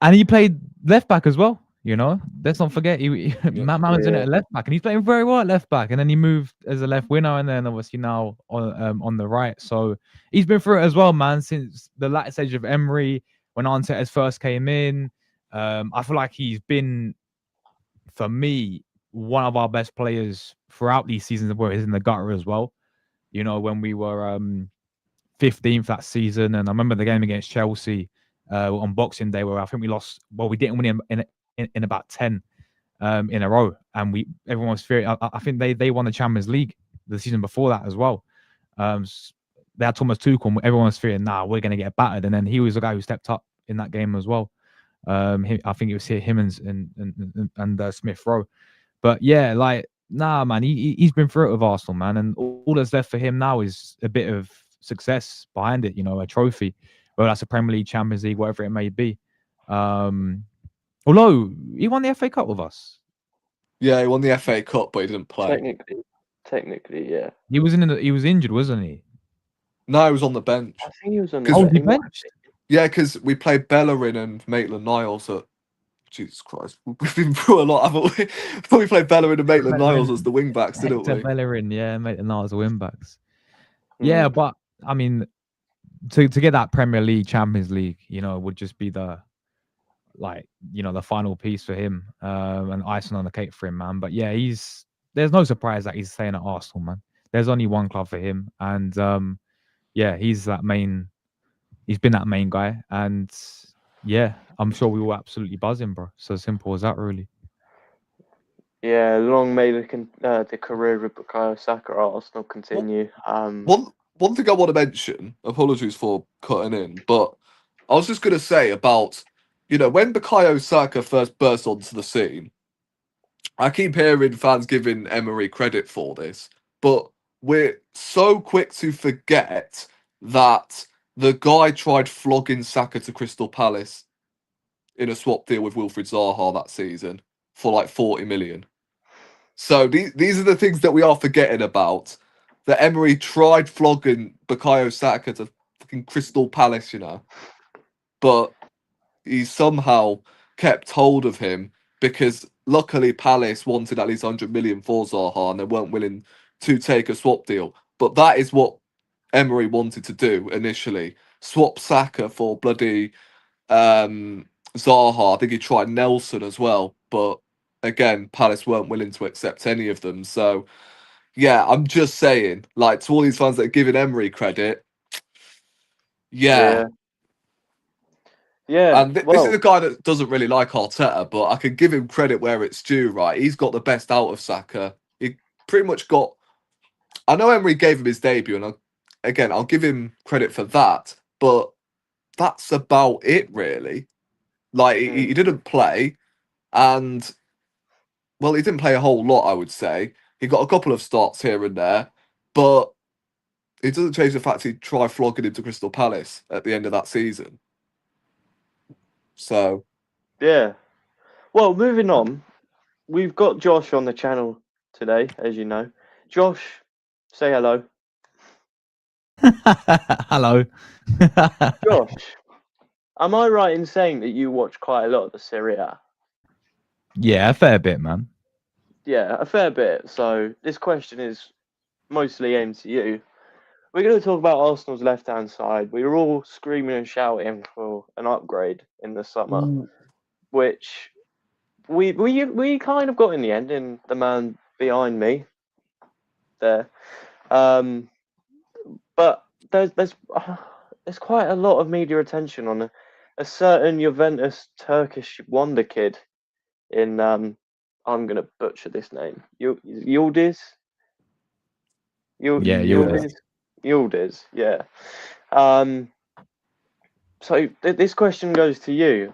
[SPEAKER 2] and he played left back as well. You know, let's not forget man was in it at left back, and he's playing very well at left back. And then he moved as a left winger, and then obviously now on the right. So he's been through it as well, man. Since the latter stage of Emery, when Arteta's first came in, I feel like he's been, for me, one of our best players throughout these seasons where he's in the gutter as well. You know, when we were 15th that season, and I remember the game against Chelsea on Boxing Day where I think we lost. Well, we didn't win in about 10 in a row, and everyone was fearing. I think they won the Champions League the season before that as well. They had Thomas Tuchel. Everyone was fearing, we're going to get battered, and then he was the guy who stepped up in that game as well. I think it was him and Smith Rowe. But yeah, like, man, he's been through it with Arsenal, man, and all that's left for him now is a bit of success behind it. You know, a trophy, whether that's a Premier League, Champions League, whatever it may be. Although he won the FA Cup with us.
[SPEAKER 3] Yeah, he won the FA Cup, but he didn't play.
[SPEAKER 1] Technically, yeah.
[SPEAKER 2] He was injured, wasn't he?
[SPEAKER 3] No, he was on the bench.
[SPEAKER 1] I think he was on
[SPEAKER 2] Oh,
[SPEAKER 1] the
[SPEAKER 2] he benched?
[SPEAKER 3] Yeah, because we played Bellerin and Maitland-Niles at... Jesus Christ, we've been through a lot, haven't we? I thought we played Bellerin and Maitland-Niles as the wing-backs, didn't we?
[SPEAKER 2] Bellerin, yeah, Maitland-Niles, the wing-backs. Yeah, but, I mean, to get that Premier League, Champions League, you know, would just be the final piece for him, and icing on the cake for him, man. But yeah, there's no surprise that he's staying at Arsenal, man. There's only one club for him, and yeah, he's been that main guy, and yeah, I'm sure we will absolutely buzz him, bro. So simple as that, really.
[SPEAKER 1] Yeah, long may the career of Bukayo Saka at Arsenal continue.
[SPEAKER 3] One thing I want to mention, apologies for cutting in, but I was just going to say about, you know, when Bukayo Saka first burst onto the scene, I keep hearing fans giving Emery credit for this, but we're so quick to forget that the guy tried flogging Saka to Crystal Palace in a swap deal with Wilfried Zaha that season for like 40 million. So these are the things that we are forgetting about. That Emery tried flogging Bukayo Saka to fucking Crystal Palace, you know. But he somehow kept hold of him because luckily Palace wanted at least 100 million for Zaha and they weren't willing to take a swap deal. But that is what Emery wanted to do initially. Swap Saka for bloody Zaha. I think he tried Nelson as well, but again, Palace weren't willing to accept any of them. So, yeah, I'm just saying, like, to all these fans that are giving Emery credit, yeah. And this is a guy that doesn't really like Arteta, but I can give him credit where it's due, right? He's got the best out of Saka. He pretty much got... I know Emery gave him his debut, and I'll give him credit for that, but that's about it, really. Like, he didn't play, and, well, he didn't play a whole lot, I would say. He got a couple of starts here and there, but it doesn't change the fact he'd try flogging him to Crystal Palace at the end of that season. So...
[SPEAKER 1] Yeah. Well, moving on, we've got Josh on the channel today, as you know. Josh, say hello.
[SPEAKER 2] Hello.
[SPEAKER 1] Josh, am I right in saying that you watch quite a lot of the Serie A?
[SPEAKER 2] Yeah, a fair bit, man.
[SPEAKER 1] Yeah, a fair bit. So this question is mostly aimed to you. We're going to talk about Arsenal's left-hand side. We were all screaming and shouting for an upgrade in the summer, which we kind of got in the end in the man behind me there. But there's quite a lot of media attention on a certain Juventus Turkish wonder kid in I'm gonna butcher this name. Yildiz.
[SPEAKER 2] Yeah,
[SPEAKER 1] Yildiz. Yeah. So this question goes to you.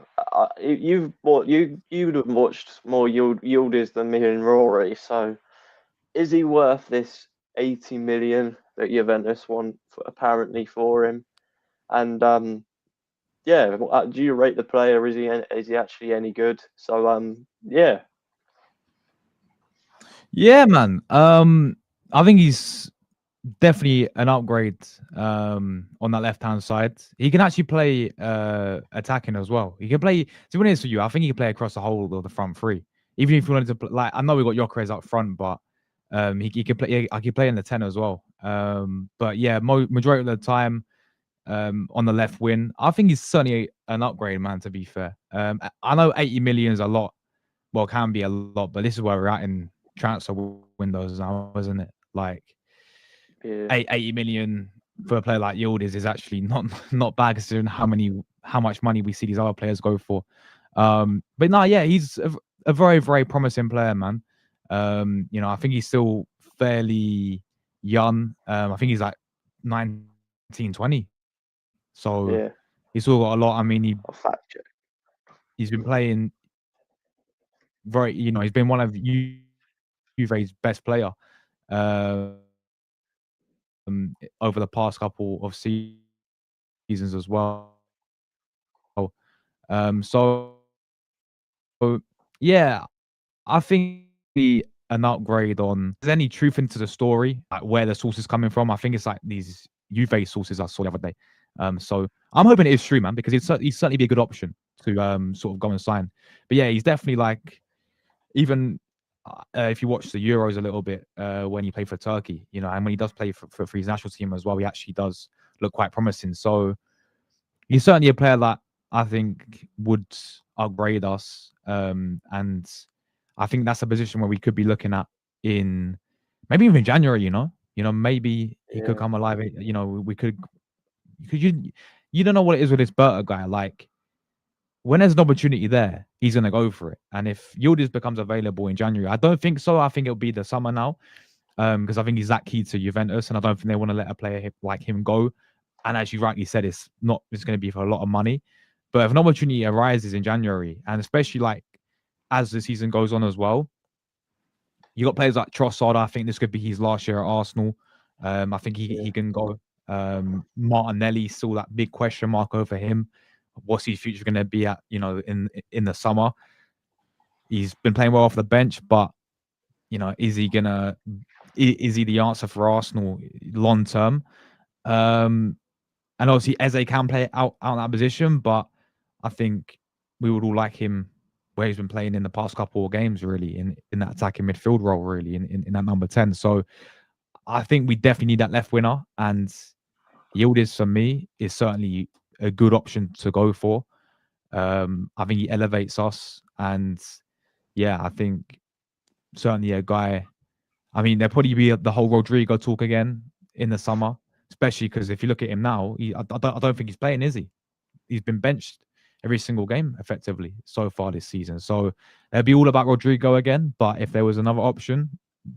[SPEAKER 1] You would have watched more Yildiz than me and Rory. So is he worth this 80 million that Juventus want apparently for him? And yeah, do you rate the player? Is he actually any good? So yeah.
[SPEAKER 2] Yeah, man. I think he's definitely an upgrade on that left-hand side. He can actually play attacking as well. He can play, to be honest with you, I think he can play across the whole of the front three. Even if you wanted to play, like, I know we got Gyokores up front, but he could play. I could play in the 10 as well. But yeah, majority of the time on the left wing, I think he's certainly an upgrade, man. To be fair, I know 80 million is a lot. Well, can be a lot, but this is where we're at in transfer windows now, isn't it? Like,
[SPEAKER 1] Yeah.
[SPEAKER 2] 80 million for a player like Yildiz is actually not bad considering how much money we see these other players go for. But no, yeah, he's a very, very promising player, man. You know, I think he's still fairly young. I think he's like 19, 20. So
[SPEAKER 1] Yeah.
[SPEAKER 2] he's still got a lot. I mean,
[SPEAKER 1] I'll fact check.
[SPEAKER 2] he's been playing he's been one of Juve's best player over the past couple of seasons as well. So yeah, I think an upgrade on. Is there any truth into the story, like where the source is coming from? I think it's like these Juve sources I saw the other day. So I'm hoping it is true, man, because he'd certainly be a good option to sort of go and sign. But yeah, he's definitely like, even if you watch the Euros a little bit when he played for Turkey, you know, and when he does play for his national team as well, he actually does look quite promising. So he's certainly a player that I think would upgrade us. And I think that's a position where we could be looking at in maybe even January, you know, maybe he could come alive. You know, we could, because you don't know what it is with this Berta guy. Like, when there's an opportunity there, he's going to go for it. And if Yildiz becomes available in January, I don't think so. I think it'll be the summer now, because I think he's that key to Juventus, and I don't think they want to let a player like him go. And as you rightly said, it's going to be for a lot of money. But if an opportunity arises in January, and especially like as the season goes on as well, you got players like Trossard. I think this could be his last year at Arsenal. I think he can go. Martinelli, still that big question mark over him. What's his future going to be at, you know, in the summer? He's been playing well off the bench, but, you know, is he the answer for Arsenal long term? And obviously Eze can play out in that position, but I think we would all like him where he's been playing in the past couple of games, really, in that attacking midfield role, really, in that number 10. So I think we definitely need that left winner, and Yildiz for me is certainly a good option to go for. I think he elevates us, and yeah, I think certainly a guy. I mean, there'll probably be the whole Rodrigo talk again in the summer, especially because if you look at him now, I don't think he's playing, is he? He's been benched every single game effectively so far this season. So it'll be all about Rodrigo again. But if there was another option,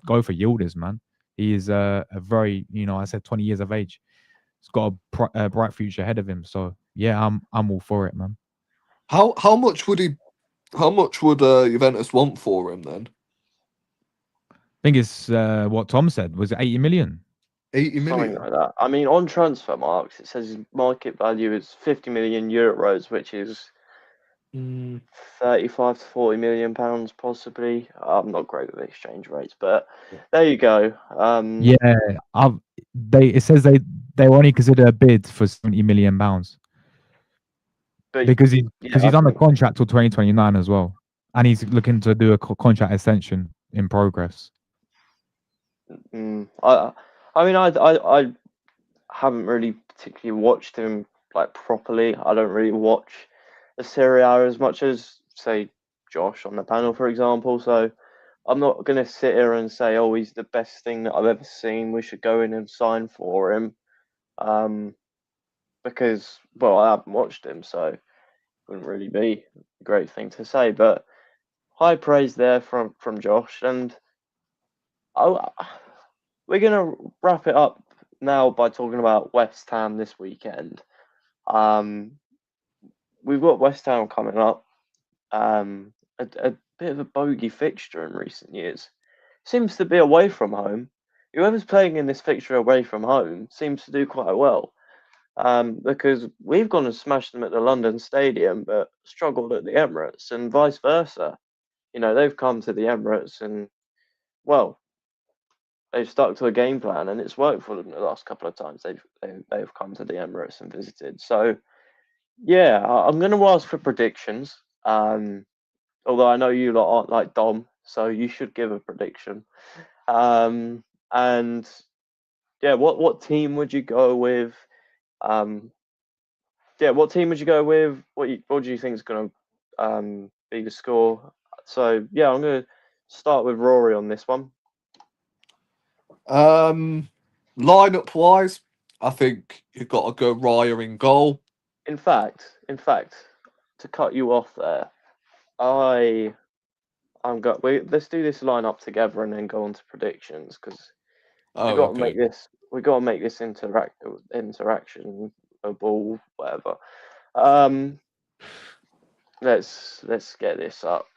[SPEAKER 2] go for Yildiz, man. He is a very, I said 20 years of age. He's got a bright future ahead of him. So yeah, I'm all for it, man.
[SPEAKER 3] How much would Juventus want for him then?
[SPEAKER 2] I think it's what Thom said. Was it 80 million?
[SPEAKER 3] 80
[SPEAKER 1] Something
[SPEAKER 3] million.
[SPEAKER 1] like that. I mean, on transfer marks, it says his market value is 50 million euros, which is 35 to 40 million pounds, possibly. I'm not great with exchange rates, but there you go.
[SPEAKER 2] Yeah, it says they only consider a bid for 70 million pounds because he's under contract till 2029 as well, and he's looking to do a contract extension in progress.
[SPEAKER 1] I mean, I haven't really particularly watched him like properly. I don't really watch the Serie A as much as, say, Josh on the panel, for example. So I'm not going to sit here and say, oh, he's the best thing that I've ever seen. We should go in and sign for him. Because, well, I haven't watched him, so it wouldn't really be a great thing to say. But high praise there from Josh. And we're going to wrap it up now by talking about West Ham this weekend. We've got West Ham coming up. A bit of a bogey fixture in recent years. Seems to be away from home. Whoever's playing in this fixture away from home seems to do quite well. Because we've gone and smashed them at the London Stadium, but struggled at the Emirates, and vice versa. They've come to the Emirates and, well, they've stuck to a game plan, and it's worked for them the last couple of times they've come to the Emirates and visited. So, yeah, I'm going to ask for predictions. Although I know you lot aren't like Thom, so you should give a prediction. And yeah, what team would you go with? What team would you go with? What do you think is going to be the score? So yeah, I'm going to start with Rory on this one.
[SPEAKER 3] Lineup wise, I think you've got to go Raya in goal.
[SPEAKER 1] In fact, to cut you off there, let's do this lineup together and then go on to predictions, because we got to make this interaction a ball, whatever. Let's get this up.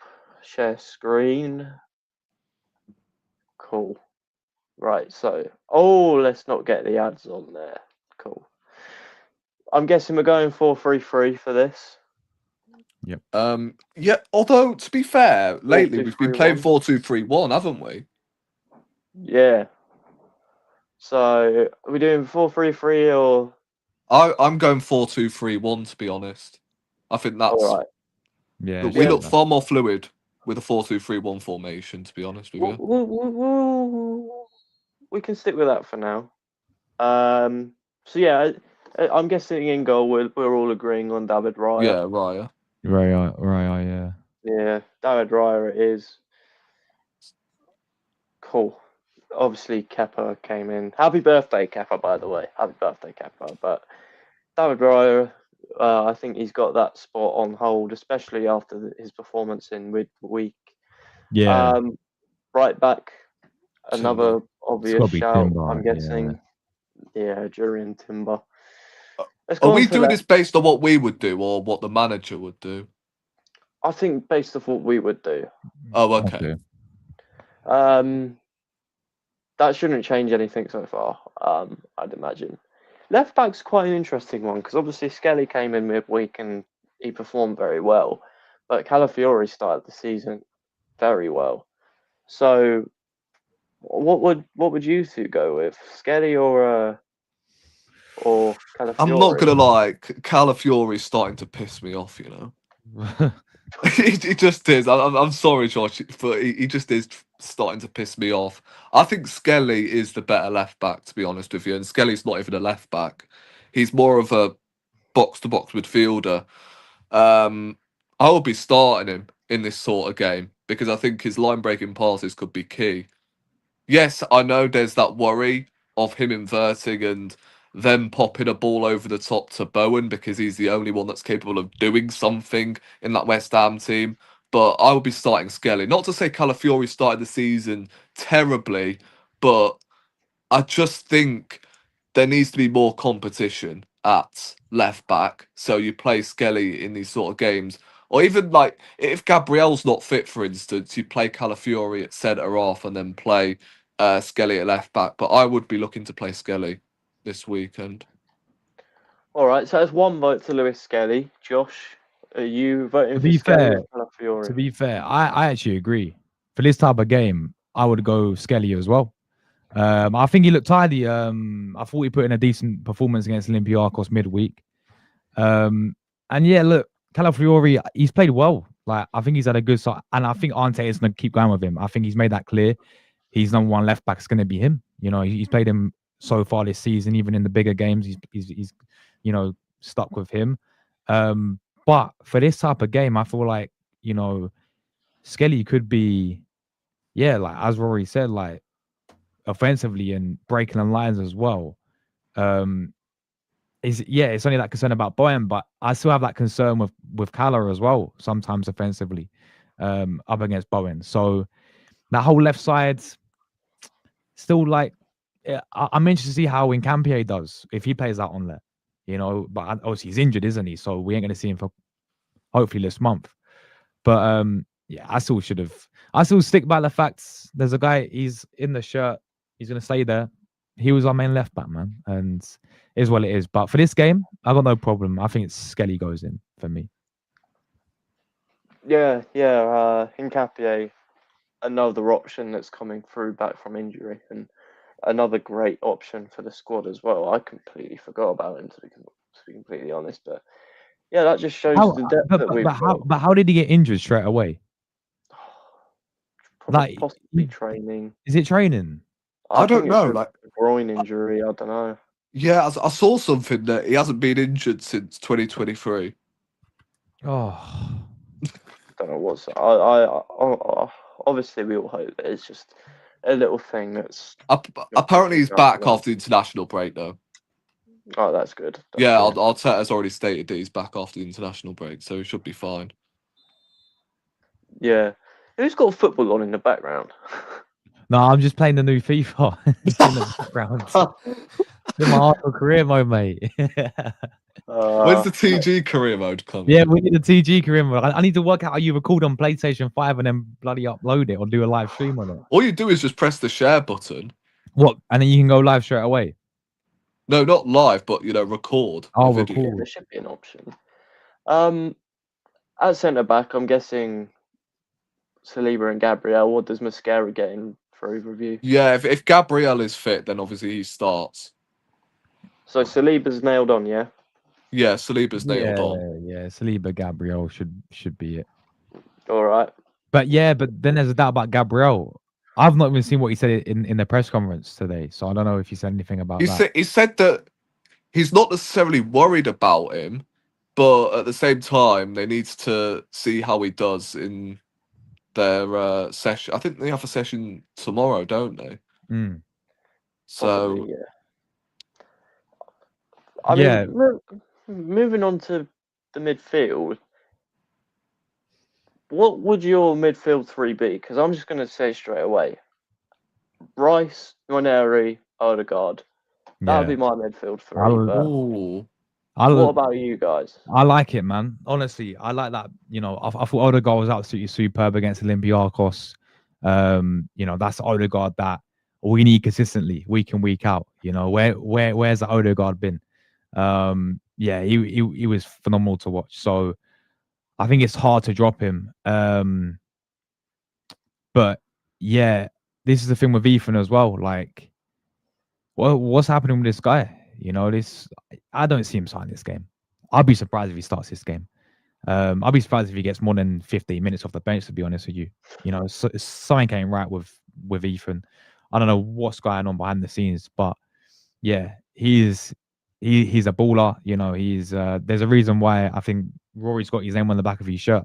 [SPEAKER 1] Share screen. Cool. Right, so let's not get the ads on there. Cool. I'm guessing we're going 4-3-3 for this.
[SPEAKER 2] Yep.
[SPEAKER 3] Yeah, although to be fair, lately we've been playing
[SPEAKER 1] 4-2-3-1.
[SPEAKER 3] 4-2-3-1, haven't we?
[SPEAKER 1] Yeah. So are we doing 4-3-3 or?
[SPEAKER 3] I'm going 4-2-3-1, to be honest. I think that's
[SPEAKER 1] All right.
[SPEAKER 2] Yeah,
[SPEAKER 3] we look far more fluid with a 4-2-3-1 formation, to be honest with you.
[SPEAKER 1] We can stick with that for now. So yeah, I'm guessing in goal we're all agreeing on David Raya.
[SPEAKER 3] Yeah, Raya.
[SPEAKER 2] Right, yeah.
[SPEAKER 1] Yeah, David Raya it is. Cool. Obviously, Kepa came in. Happy birthday, Kepa, by the way. Happy birthday, Kepa. But David Raya, I think he's got that spot on hold, especially after his performance in midweek.
[SPEAKER 2] Yeah.
[SPEAKER 1] Right back,
[SPEAKER 3] Timber.
[SPEAKER 1] another obvious shout,
[SPEAKER 2] Timber,
[SPEAKER 1] I'm guessing. Yeah, Jurian Timber.
[SPEAKER 3] Are we doing this based on what we would do or what the manager would do?
[SPEAKER 1] I think based off what we would do.
[SPEAKER 3] Oh, okay.
[SPEAKER 1] That shouldn't change anything so far, I'd imagine. Left back's quite an interesting one, because obviously Skelly came in midweek and he performed very well, but Calafiori started the season very well. So, what would you two go with, Skelly or Calafiori?
[SPEAKER 3] I'm not gonna lie, Calafiori's starting to piss me off. He just is. I'm sorry, Josh, but he just is starting to piss me off. I think Skelly is the better left back, to be honest with you. And Skelly's not even a left back; he's more of a box-to-box midfielder. I will be starting him in this sort of game. because I think his line-breaking passes could be key. Yes, I know there's that worry of him inverting and then popping a ball over the top to Bowen because he's the only one that's capable of doing something in that West Ham team. But I would be starting Skelly. Not to say Calafiori started the season terribly, but I just think there needs to be more competition at left back. So you play Skelly in these sort of games. Or even like if Gabriel's not fit, for instance, you play Calafiori at centre off and then play Skelly at left back. But I would be looking to play Skelly this weekend.
[SPEAKER 1] All right, so that's one vote to Lewis Skelly. Josh, are you voting
[SPEAKER 2] To
[SPEAKER 1] for
[SPEAKER 2] be
[SPEAKER 1] Skelly
[SPEAKER 2] fair,
[SPEAKER 1] or Calafiori?
[SPEAKER 2] To be fair, I actually agree. For this type of game, I would go Skelly as well. I think he looked tidy. I thought he put in a decent performance against Olympiacos midweek. And yeah, look, Calafiori, he's played well. Like, I think he's had a good start, and I think Ante is going to keep going with him. I think he's made that clear. He's number one left back is going to be him. You know, he's played him so far this season, even in the bigger games. He's you know, stuck with him. But for this type of game, I feel like, you know, Skelly could be, yeah, like as Rory said, like offensively and breaking the lines as well. It's only that concern about Boyan, but I still have that concern with Cala as well, sometimes offensively, up against Bowen. So that whole left side, still like, I'm interested to see how Incampier does if he plays out on there, you know. But obviously he's injured, isn't he? So we ain't gonna see him for hopefully this month. But yeah, I still stick by the facts. There's a guy, he's in the shirt, he's gonna stay there. He was our main left back, man, and is what it is. But for this game, I got no problem. I think it's Skelly goes in for me.
[SPEAKER 1] Yeah, Hincapié, another option that's coming through back from injury, and another great option for the squad as well. I completely forgot about him, to be completely honest. But yeah, that just shows the depth that we've got.
[SPEAKER 2] But how did he get injured straight away?
[SPEAKER 1] Probably possibly training.
[SPEAKER 2] Is it training?
[SPEAKER 3] I don't know.
[SPEAKER 1] Like a groin injury, I don't know.
[SPEAKER 3] Yeah, I saw something that he hasn't been injured since 2023.
[SPEAKER 2] Oh,
[SPEAKER 1] Don't know what's. I obviously we all hope that it's just a little thing that's.
[SPEAKER 3] Apparently, he's back after the international break, though.
[SPEAKER 1] Oh, that's good.
[SPEAKER 3] Yeah, Arteta has already stated that he's back after the international break, so he should be fine.
[SPEAKER 1] Yeah, who's got football on in the background?
[SPEAKER 2] no, I'm just playing the new FIFA in the background. In my Arsenal career mode, mate.
[SPEAKER 3] When's the TG career mode coming?
[SPEAKER 2] Yeah, we need a TG career mode. I need to work out how you record on PlayStation 5 and then bloody upload it or do a live stream on it.
[SPEAKER 3] All you do is just press the share button.
[SPEAKER 2] What? And then you can go live straight away?
[SPEAKER 3] No, not live, but, you know, record.
[SPEAKER 2] Oh,
[SPEAKER 3] record.
[SPEAKER 1] Yeah, there should be an option. At centre-back, I'm guessing Saliba and Gabriel. What does Mascara get in for overview?
[SPEAKER 3] Yeah, if Gabriel is fit, then obviously he starts.
[SPEAKER 1] So Saliba's nailed on, yeah?
[SPEAKER 3] Yeah, Saliba's nailed on.
[SPEAKER 2] Yeah, Saliba, Gabriel should be it.
[SPEAKER 1] All right.
[SPEAKER 2] But then there's a doubt about Gabriel. I've not even seen what he said in the press conference today, so I don't know if he said anything about that.
[SPEAKER 3] He said that he's not necessarily worried about him, but at the same time, they need to see how he does in their session. I think they have a session tomorrow, don't they? So,
[SPEAKER 1] possibly, yeah. I mean, moving on to the midfield, what would your midfield three be? Because I'm just going to say straight away, Rice, Nwaneri, Odegaard. That would be my midfield three. What about you guys?
[SPEAKER 2] I like it, man. Honestly, I like that. You know, I thought Odegaard was absolutely superb against Olympiacos. You know, that's Odegaard that we need consistently, week in, week out. You know, where's the Odegaard been? Yeah, he was phenomenal to watch. So I think it's hard to drop him. But yeah, this is the thing with Ethan as well. Like, what's happening with this guy? You know, I don't see him starting this game. I'll be surprised if he starts this game. I'll be surprised if he gets more than 15 minutes off the bench, to be honest with you. You know, something ain't right with Ethan. I don't know what's going on behind the scenes, but yeah, he's a baller. You know, there's a reason why I think Rory's got his name on the back of his shirt.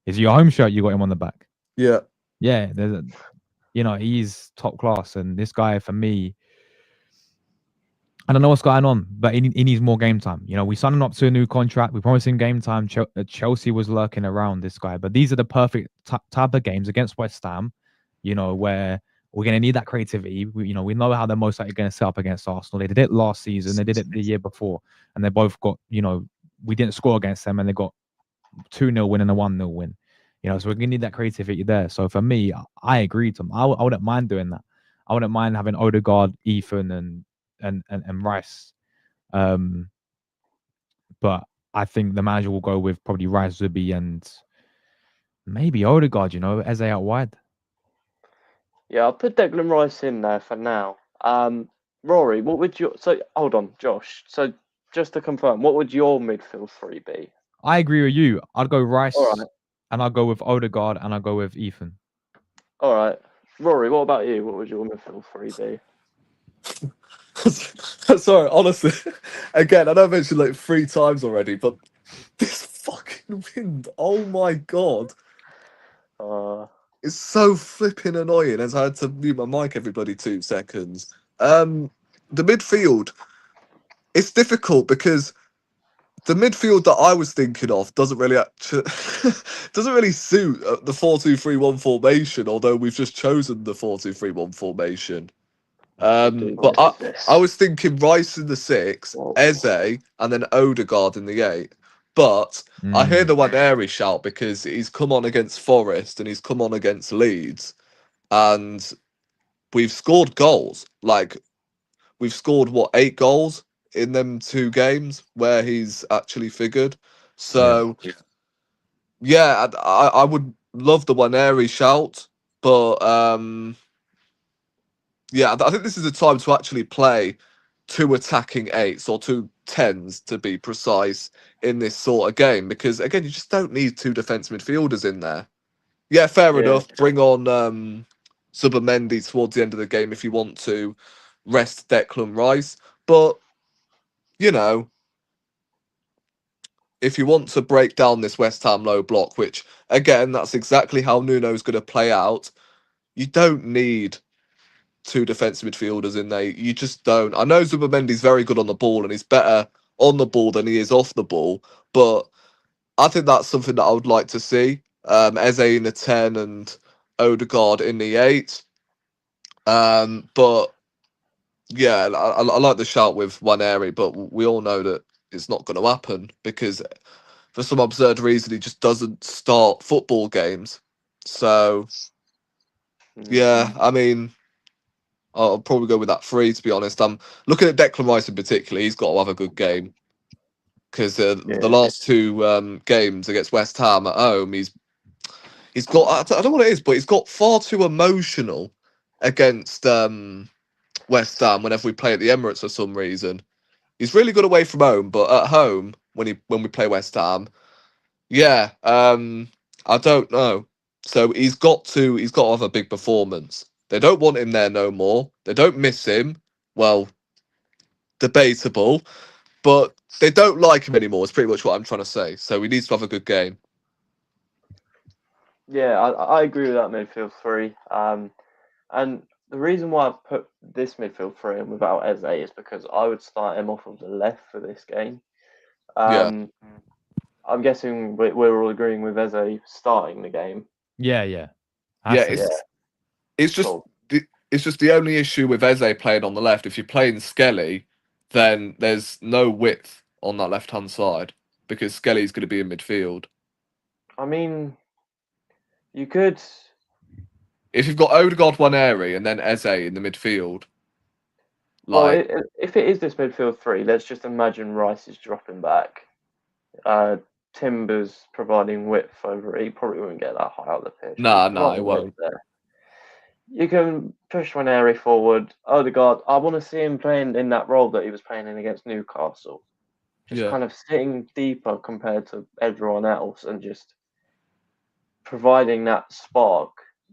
[SPEAKER 2] Is it your home shirt you got him on the back?
[SPEAKER 3] Yeah.
[SPEAKER 2] Yeah, he's top class, and this guy for me, I don't know what's going on, but he needs more game time. We signed him up to a new contract. We promised him game time. Chelsea was lurking around this guy, but these are the perfect type of games against West Ham, where we're going to need that creativity. We know how they're most likely going to set up against Arsenal. They did it last season. They did it the year before, and they both got, we didn't score against them, and they got 2-0 win and a 1-0 win. So we're going to need that creativity there. So for me, I agree, Tom. I wouldn't mind doing that. I wouldn't mind having Odegaard, Ethan, and Rice. But I think the manager will go with probably Rice, Zubi, and maybe Odegaard, Eze out wide.
[SPEAKER 1] Yeah, I'll put Declan Rice in there for now. Rory, what would your... So, hold on, Josh. So, just to confirm, what would your midfield three be?
[SPEAKER 2] I agree with you. I'd go Rice,
[SPEAKER 1] All right.
[SPEAKER 2] and I'll go with Odegaard, and I'll go with Ethan.
[SPEAKER 1] All right. Rory, what about you? What would your midfield three be?
[SPEAKER 3] Sorry, honestly, again, I know I mentioned like 3 times already, but this fucking wind, oh my god, it's so flipping annoying. As I had to mute my mic every bloody 2 seconds. The midfield, it's difficult because the midfield that I was thinking of doesn't really suit the 4-2-3-1 formation. Although we've just chosen the 4-2-3-1 formation. But I was thinking Rice in the 6, Eze, and then Odegaard in the 8. But I hear the Waneri shout because he's come on against Forest and he's come on against Leeds, and we've scored goals. Like, we've scored 8 goals in them 2 games where he's actually figured. So yeah, I would love the Waneri shout, but yeah, I think this is a time to actually play 2 attacking 8s or 2 10s to be precise in this sort of game, because again, you just don't need 2 defence midfielders in there. Yeah, fair enough. Bring on Zubimendi towards the end of the game if you want to rest Declan Rice, but if you want to break down this West Ham low block, which again, that's exactly how Nuno's going to play out, you don't need 2 defensive midfielders in there. You just don't. I know Zubimendi's very good on the ball and he's better on the ball than he is off the ball, but I think that's something that I would like to see. Eze in the 10 and Odegaard in the 8. But yeah, I like the shout with Waneri, but we all know that it's not going to happen because for some absurd reason he just doesn't start football games. So yeah, I mean, I'll probably go with that 3, to be honest. I'm looking at Declan Rice in particular. He's got to have a good game because the last 2 games against West Ham at home, he's got, I don't know what it is, but he's got far too emotional against West Ham whenever we play at the Emirates for some reason. He's really good away from home, but at home when we play West Ham, yeah, I don't know. So he's got to have a big performance. They don't want him there no more. They don't miss him. Well, debatable, but they don't like him anymore. It's pretty much what I'm trying to say. So he needs to have a good game.
[SPEAKER 1] Yeah, I agree with that midfield 3. And the reason why I put this midfield 3 in without Eze is because I would start him off of the left for this game.
[SPEAKER 3] Yeah.
[SPEAKER 1] I'm guessing we're all agreeing with Eze starting the game.
[SPEAKER 2] Yeah.
[SPEAKER 3] It's just the only issue with Eze playing on the left. If you're playing Skelly, then there's no width on that left-hand side because Skelly's going to be in midfield.
[SPEAKER 1] I mean, you could...
[SPEAKER 3] If you've got Odegaard, Waneri, and then Eze in the midfield...
[SPEAKER 1] Like... Well, if it is this midfield 3, let's just imagine Rice is dropping back. Timber's providing width over it. He probably wouldn't get that high up the pitch.
[SPEAKER 3] Nah, he won't.
[SPEAKER 1] You can push Waneri forward. Odegaard, I want to see him playing in that role that he was playing in against Newcastle. Just kind of sitting deeper compared to everyone else and just providing that spark,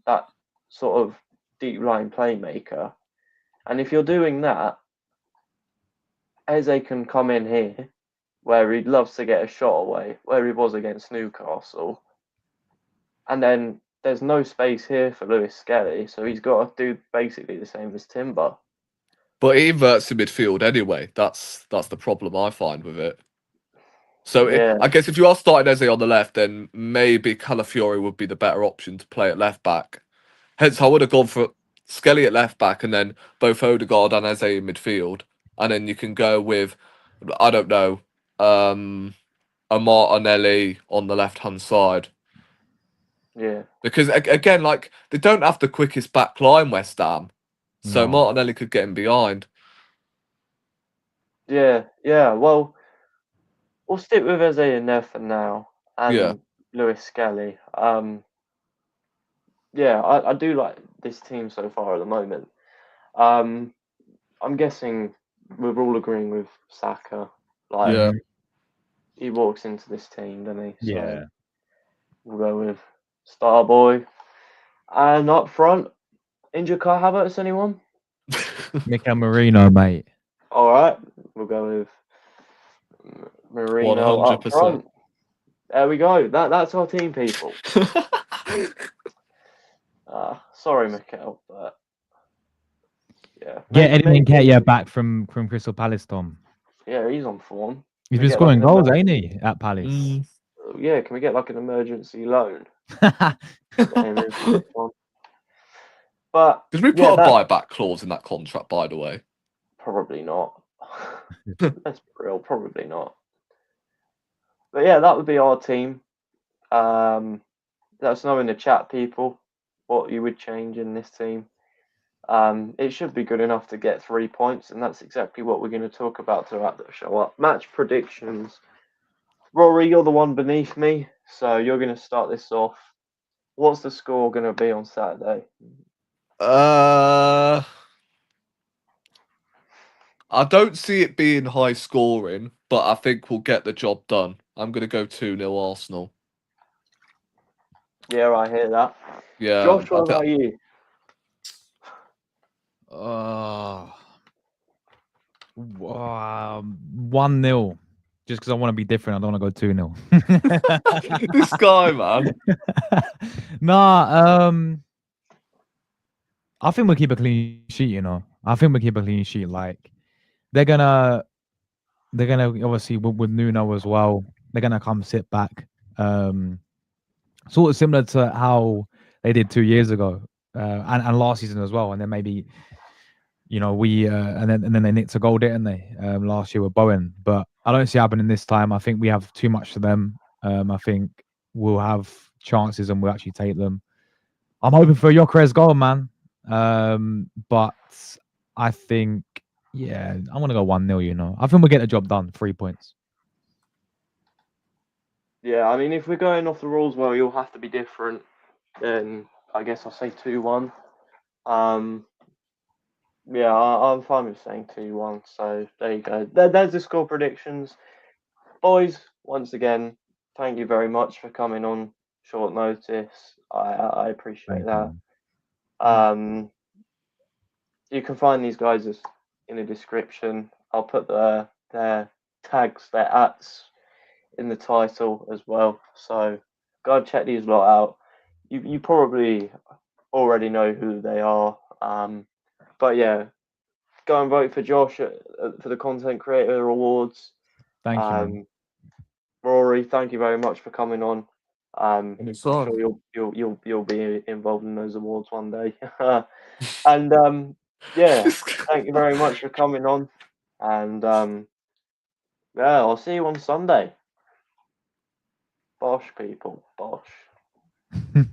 [SPEAKER 1] that sort of deep line playmaker. And if you're doing that, Eze can come in here where he loves to get a shot away, where he was against Newcastle. And then there's no space here for Lewis Skelly, so he's got to do basically the same as Timber.
[SPEAKER 3] But he inverts to midfield anyway. That's the problem I find with it. So
[SPEAKER 1] Yeah.
[SPEAKER 3] I guess if you are starting Eze on the left, then maybe Calafiori would be the better option to play at left back. Hence, I would have gone for Skelly at left back and then both Odegaard and Eze in midfield. And then you can go with, I don't know, a Martinelli on the left-hand side.
[SPEAKER 1] Yeah.
[SPEAKER 3] Because, again, like, they don't have the quickest back line, West Ham. So
[SPEAKER 2] No.
[SPEAKER 3] Martinelli could get him behind.
[SPEAKER 1] Yeah. Well, we'll stick with Eze in there for now, and
[SPEAKER 3] Yeah.
[SPEAKER 1] Lewis Skelly. Yeah, I do like this team so far at the moment. I'm guessing we're all agreeing with Saka. Like,
[SPEAKER 3] Yeah.
[SPEAKER 1] he walks into this team, doesn't he? So
[SPEAKER 2] Yeah.
[SPEAKER 1] we'll go with Starboy. And up front, injured Kai Havertz, anyone?
[SPEAKER 2] Mikel Marino, mate.
[SPEAKER 1] All right, we'll go with Marino up
[SPEAKER 3] 100%.
[SPEAKER 1] front. There we go. That's our team, people. Sorry, Mikel, but yeah.
[SPEAKER 2] Get Eddie
[SPEAKER 1] maybe-
[SPEAKER 2] Nketiah back from Crystal Palace, Tom.
[SPEAKER 1] Yeah, he's on form.
[SPEAKER 2] He's
[SPEAKER 1] We
[SPEAKER 2] been
[SPEAKER 1] get
[SPEAKER 2] scoring
[SPEAKER 1] like an
[SPEAKER 2] goals, ain't he, at Palace?
[SPEAKER 3] Mm.
[SPEAKER 1] Yeah, can we get like an emergency loan? Get him in for this one. But
[SPEAKER 3] Did we put
[SPEAKER 1] yeah,
[SPEAKER 3] a buyback clause in that contract, by the way?
[SPEAKER 1] probably not. Let's be real, probably not. But yeah, that would be our team. Let us know in the chat, people, what you would change in this team. It should be good enough to get 3 points, and that's exactly what we're going to talk about throughout the show. Match predictions. Rory, you're the one beneath me, so you're going to start this off. What's the score going to be on Saturday?
[SPEAKER 3] I don't see it being high scoring, but I think we'll get the job done. I'm going to go 2-0 Arsenal.
[SPEAKER 1] Yeah, I hear that.
[SPEAKER 3] Yeah.
[SPEAKER 1] Josh, what about you?
[SPEAKER 2] 1-0. Just because I want to be different, I don't want to go 2-0.
[SPEAKER 3] This guy, man.
[SPEAKER 2] Nah, I think we'll keep a clean sheet, you know. I think we'll keep a clean sheet. Like, they're gonna obviously with Nuno as well, they're gonna come sit back. Sort of similar to how they did 2 years ago, and last season as well. And then maybe, you know, we and then they nicked a goal, didn't they? Last year with Bowen. But I don't see it happening this time. I think we have too much to them. I think we'll have chances and we'll actually take them. I'm hoping for a Gyokores goal, man. But I think, yeah, I'm gonna go 1-0, you know. I think we'll get the job done, 3 points.
[SPEAKER 1] Yeah, I mean, if we're going off the rules where you'll have to be different, then I guess I'll say 2-1. Yeah, I'm fine with saying 2-1. So there you go. There's the score predictions. Boys, once again, thank you very much for coming on short notice. I appreciate
[SPEAKER 2] Thank
[SPEAKER 1] that.
[SPEAKER 2] you.
[SPEAKER 1] You can find these guys in the description. I'll put their tags, their ats in the title as well. So go and check these lot out. You probably already know who they are. But yeah, go and vote for Josh for the Content Creator Awards.
[SPEAKER 2] Thank you, man.
[SPEAKER 1] Rory, thank you very much for coming on. I'm
[SPEAKER 3] Anytime.
[SPEAKER 1] sure you'll be involved in those awards one day. And yeah, thank you very much for coming on. And yeah, I'll see you on Sunday. Bosh, people, bosh.